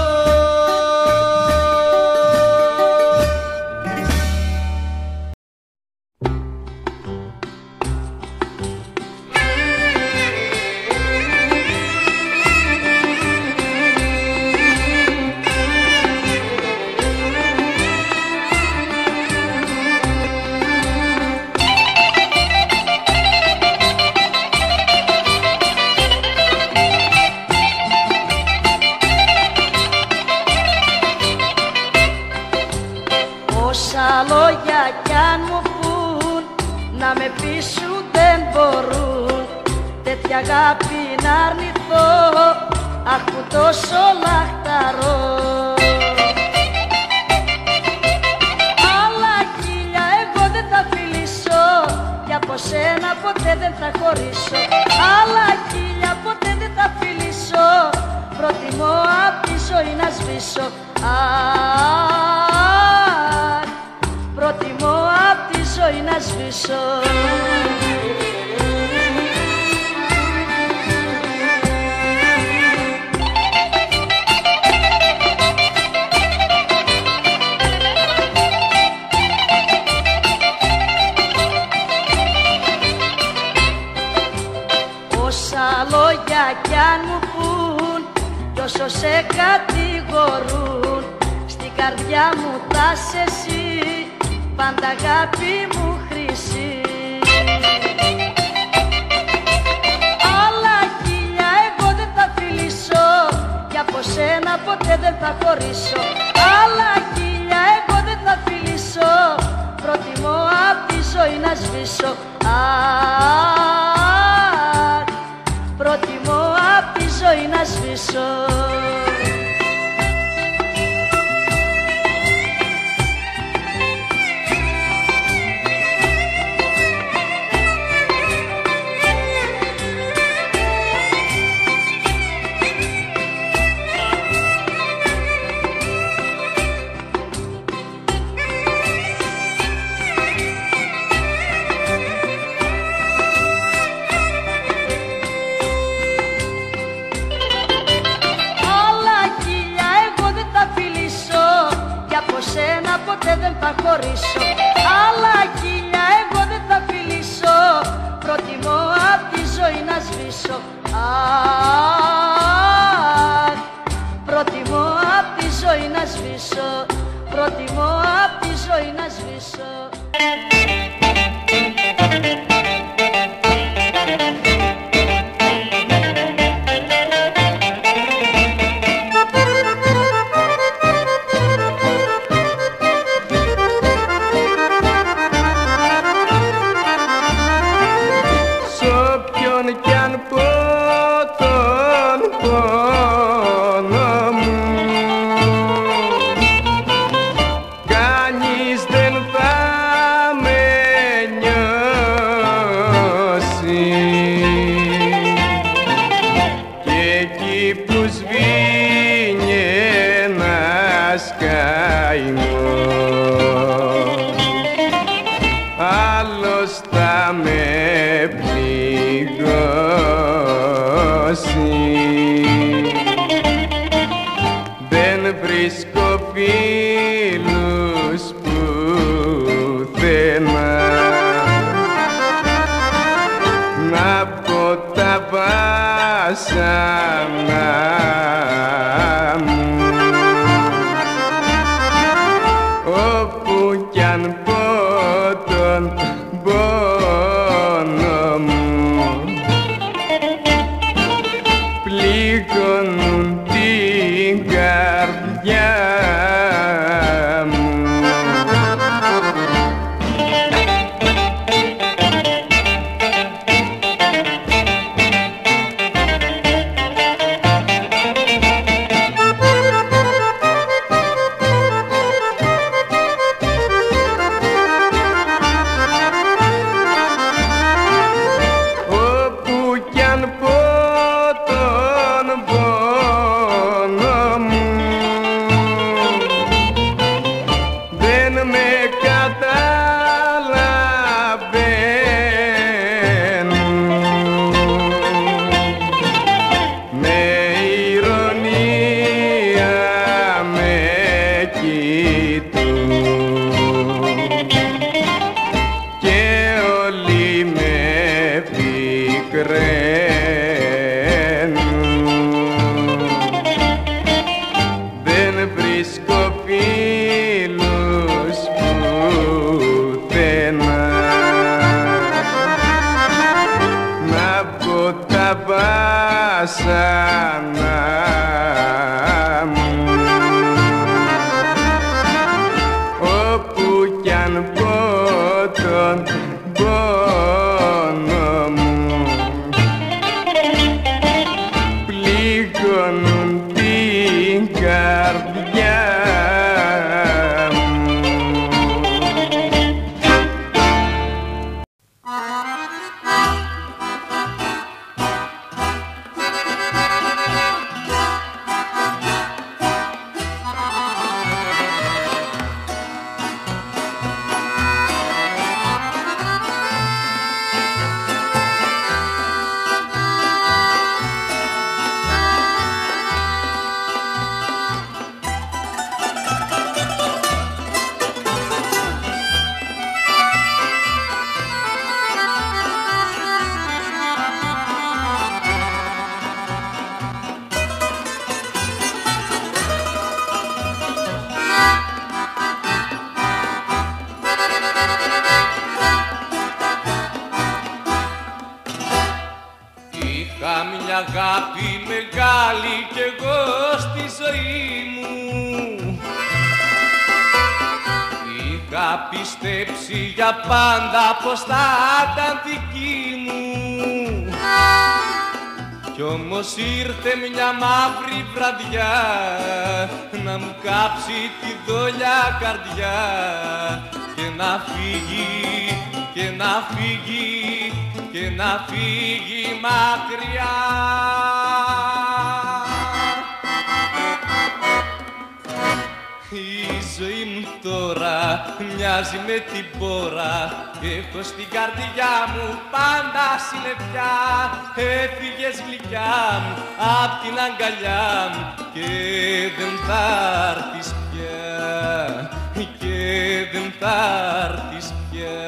λόγια κι αν μου πουν να με πείσουν δεν μπορούν, τέτοια αγάπη να αρνηθώ, αχ που τόσο λαχταρώ. Άλλα χίλια εγώ δεν θα φιλήσω και από σένα ποτέ δεν θα χωρίσω. Άλλα χίλια ποτέ δεν θα φιλήσω, προτιμώ απ' τη ζωή να σβήσω. Προτιμώ απ' τη ζωή να σβήσω. Όσα λόγια κι αν μου πουν κι όσο σε κατηγορούν, στην καρδιά μου θα είσαι εσύ, πάντα αγάπη μου χρυσή. Άλλα χίλια εγώ δεν θα φιλήσω και από σένα ποτέ δεν θα χωρίσω. Άλλα χίλια εγώ δεν θα φιλήσω, προτιμώ ζωή να σβήσω. Προτιμώ απ' τη ζωή να σβήσω. Ποτέ δεν θα χωρίσω, άλλα χίλια εγώ δεν θα φιλήσω. Προτιμώ απ' τη ζωή να σβήσω. Προτιμώ απ' τη ζωή να σβήσω. Προτιμώ απ' τη ζωή να σβήσω. Δεν βρίσκω φίλους πουθενά να πω τα βάσανα μου, όπου κι αν πω τον πόνο μου, πληγώνουν την καρδιά μου. Όπου κι αν πω τον πόνο μου, δεν με καταλαβαίνουν, με ηρωνία με κοιτούν και όλοι με πικραίνουν. Δεν βρίσκω φίλους πουθενά να πω τα βάσανα μου, όπου κι αν πω τον πόνο μου, πληγώνουν την καρδιά μου. Είχα μια αγάπη μεγάλη κι εγώ στη ζωή μου, είχα πιστέψει για πάντα πως θα ήταν δική μου. Κι όμως ήρθε μια μαύρη βραδιά να μου κάψει τη δόλια καρδιά και να φύγει, και να φύγει, και να φύγει μακριά. Η ζωή μου τώρα μοιάζει με την πόρα, έχω στην καρδιά μου πάντα συννεφιά. Έφυγες γλυκιά μου απ' την αγκαλιά μου και δεν θα έρθεις πια, και δεν θα έρθεις πια.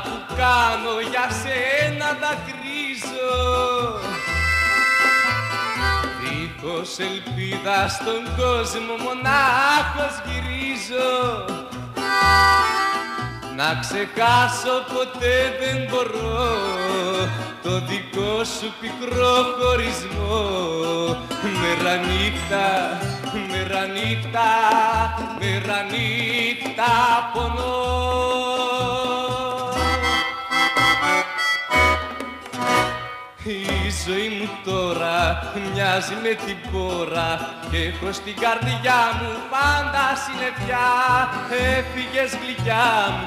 Που κάνω για σένα δακρύζω, δίχως ελπίδα στον κόσμο μονάχος γυρίζω. Να ξεχάσω ποτέ δεν μπορώ το δικό σου πικρό χωρισμό. Μέρα νύχτα, μέρα νύχτα, μέρα νύχτα πονώ. Η ζωή μου τώρα μοιάζει με την πόρα και έχω στην καρδιά μου πάντα συννεφιά. Έφυγες γλυκιά μου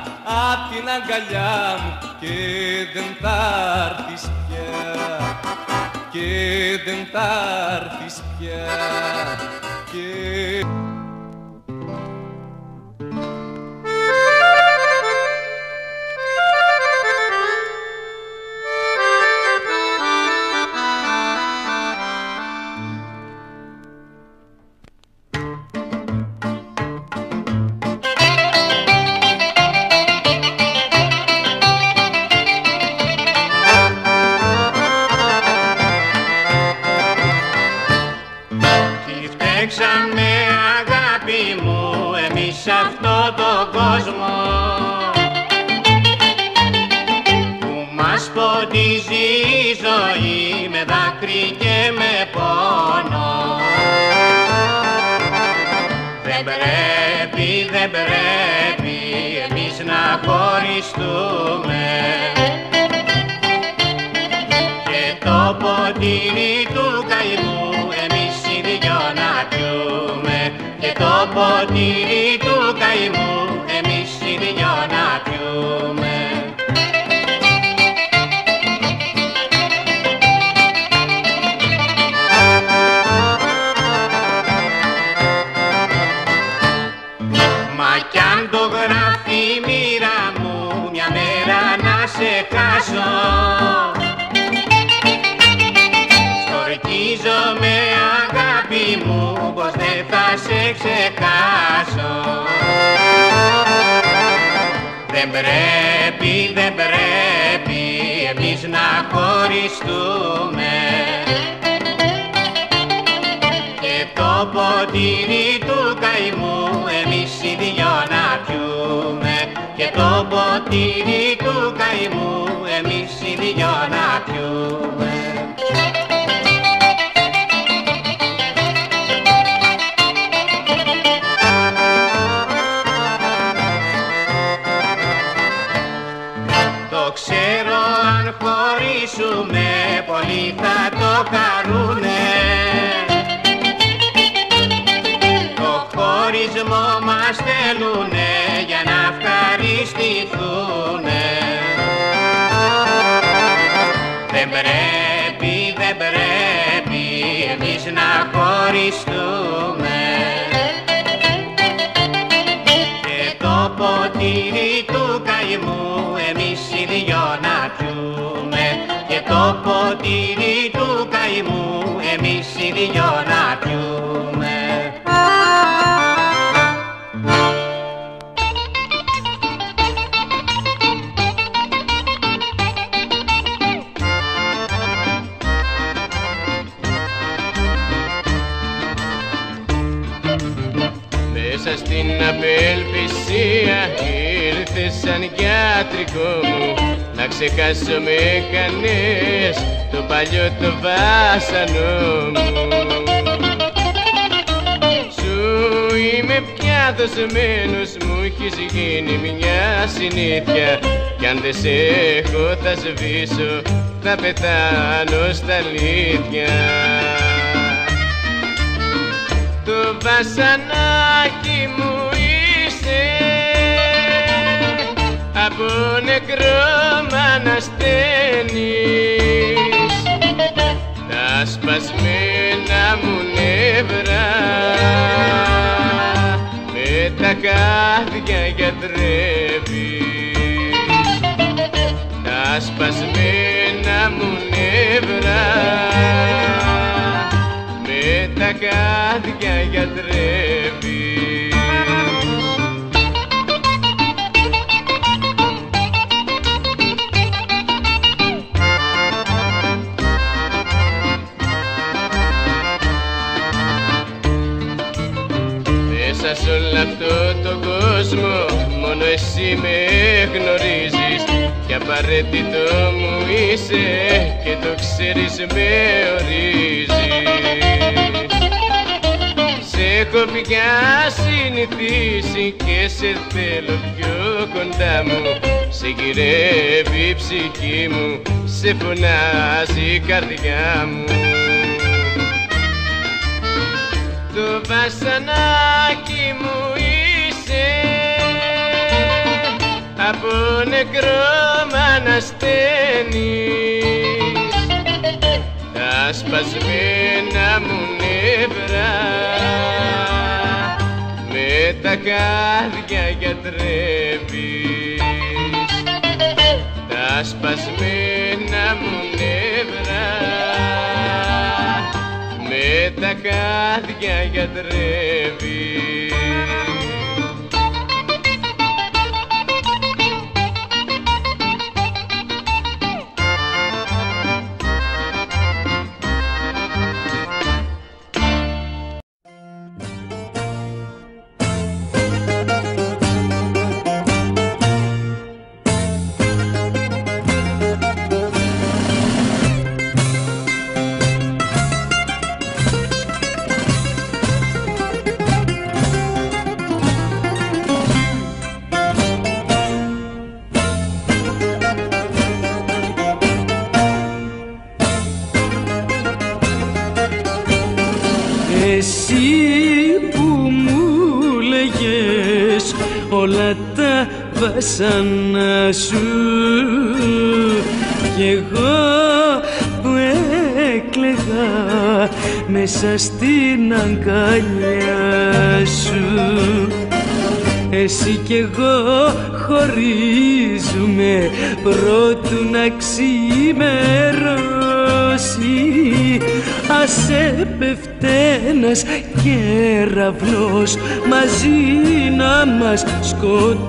απ' την αγκαλιά μου και δεν θα έρθεις πια, και δεν θα έρθεις πια, και... Φταίξαμε αγάπη μου εμείς σε αυτό το κόσμο που μας ποτίζει η ζωή με δάκρυ και με πόνο. Δεν πρέπει, δεν πρέπει εμείς να χωριστούμε και το ποτήρι του καημού εμείς οι δυο να πιούμε, και το ποτήρι του καημού εμείς οι δυο να πιούμε. Μα κι αν το γράφει η μοίρα μου μια μέρα να σε χάσω, στορκίζομαι αγάπη μου πως δεν θα σε ξεχάσω. Δεν πρέπει, δεν πρέπει εμείς να χωριστούμε και το ποτήρι του καημού εμείς οι δυο να πιούμε, και το ποτήρι του καημού εμείς οι δυο να πιούμε. Το ξέρω αν χωρίσουμε πολλοί θα το χαρούνε, το χωρισμό μας θέλουνε για να ευχαριστηθούνε. Δεν πρέπει, δεν πρέπει εμείς να χωριστούμε και το ποτήρι του καημού εμείς οι δυο να πιούμε, και το ποτήρι του καημού εμείς οι δυο να πιούμε. στην απελπισία ήρθες σαν γιατρικό μου να ξεχάσω με κανείς το παλιό το βάσανο μου. Σου είμαι πια δοσμένος, μου έχεις γίνει μια συνήθεια κι αν δεν σε έχω θα σβήσω, θα πετάνω στα αλήθεια. Το βασανάκι μου είσαι, από νεκρό μ' ανασταίνεις, τα σπασμένα μου νεύρα με τα κάδια γιατρεύεις, τα σπασμένα μου νεύρα με τα κάδια γιατρεύεις. Μέσα σ' όλο αυτό το κόσμο μόνο εσύ με γνωρίζεις κι απαραίτητο μου είσαι και το ξέρεις με ορίζεις. Σε έχω πια συνηθίσει και σε θέλω πιο κοντά μου, σε γυρεύει η ψυχή μου, σε φωνάζει η καρδιά μου. Το βασανάκι μου είσαι, από νεκρό μ' ανασταίνεις, τα σπασμένα μου νεύρα με τα κάδια γιατρεύεις, τα σπασμένα μου νεύρα με τα κάδια γιατρεύεις. όλα τα βασάνα σου κι εγώ που έκλαιγα μέσα στην αγκαλιά σου. Εσύ κι εγώ χωρίζουμε πρότου να ξημερώσει. Ας έπεφτε ένας κεραυνός μαζί να μας σκοτώσει.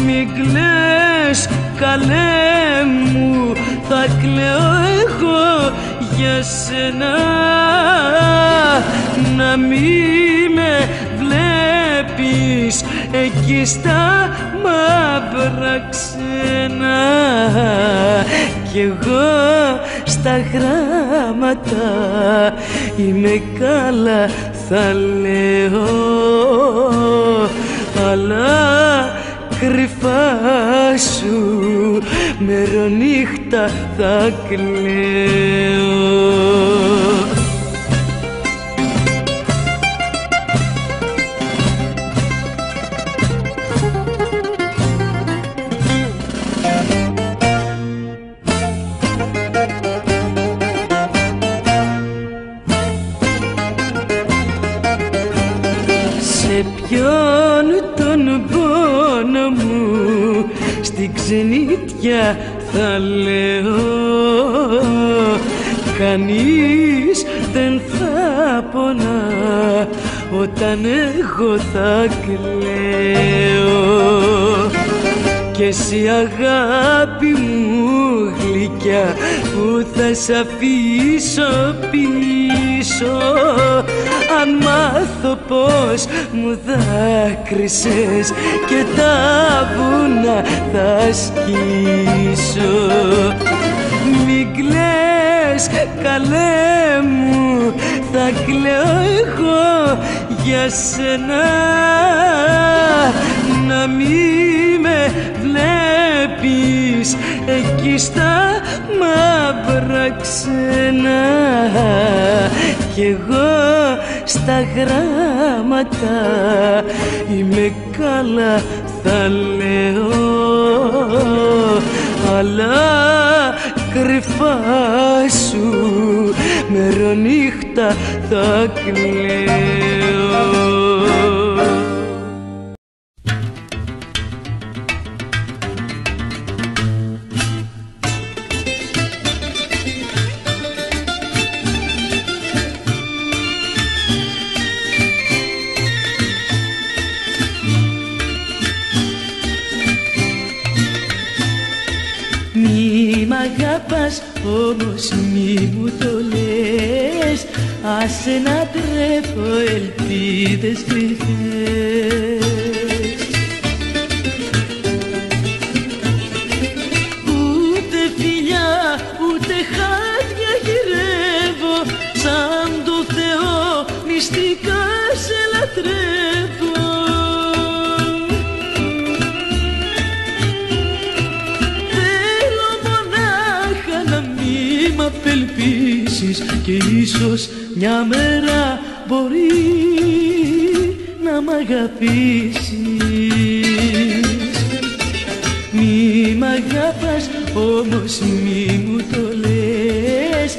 Μην κλαις καλέ μου, θα κλαίω εγώ για σένα. Να μη με βλέπεις εκεί στα μαύρα ξένα, κι εγώ στα γράμματα είμαι καλά θα λέω, αλλά κρυφά σου μερονύχτα θα κλαίω. Ποιον τον πόνο μου στην ξενιτιά θα λέω, κανείς δεν θα πονά όταν εγώ θα κλαίω. Και εσύ αγάπη μου γλυκιά που που θα σ' αφήσω πίσω αν μάθω πως μου δάκρυσες και τα βουνά θα σκίσω. Μην κλαις καλέ μου, θα κλαίω εγώ για σένα, να μη με βλέπεις εκεί στα μαύρα ξένα κι εγώ στα γράμματα είμαι καλά θα λέω, αλλά κρυφά σου μερονύχτα θα κλαίω. Μη μ' αγαπάς όμως μη μου το λες, άσε να τρέφω ελπίδες κρυφές. Ούτε φιλιά ούτε χάδια γυρεύω, σαν το Θεό μυστικά σε λατρεύω. Απελπίσεις και ίσως μια μέρα μπορεί να μ' αγαπήσεις. Μη μ' αγαπάς όμως μη μου το λες,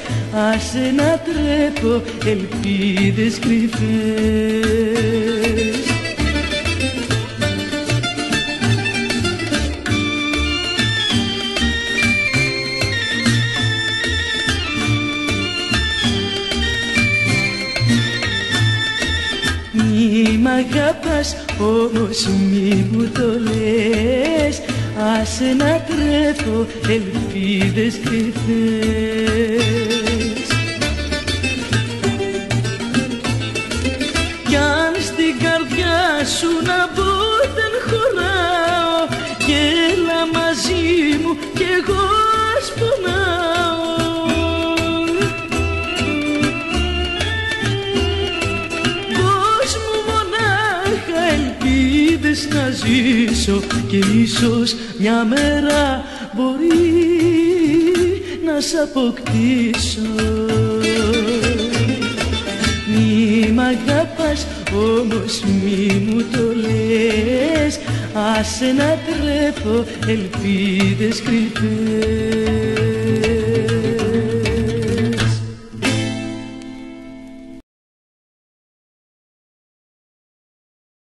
άσε να τρέπω ελπίδες κρυφές. Μη μ' αγαπάς όμως μη μου το λες, άσε να τρέφω ελπίδες κρυφές. Κι αν στην καρδιά σου να μπω δεν χωράω, κι έλα μαζί μου κι εγώ ας πονάω. Να ζήσω και ίσως μια μέρα μπορεί να σ' αποκτήσω. Μη μ' αγαπάς όμως μη μου το λες, άσε να τρέφω ελπίδες κρυφές.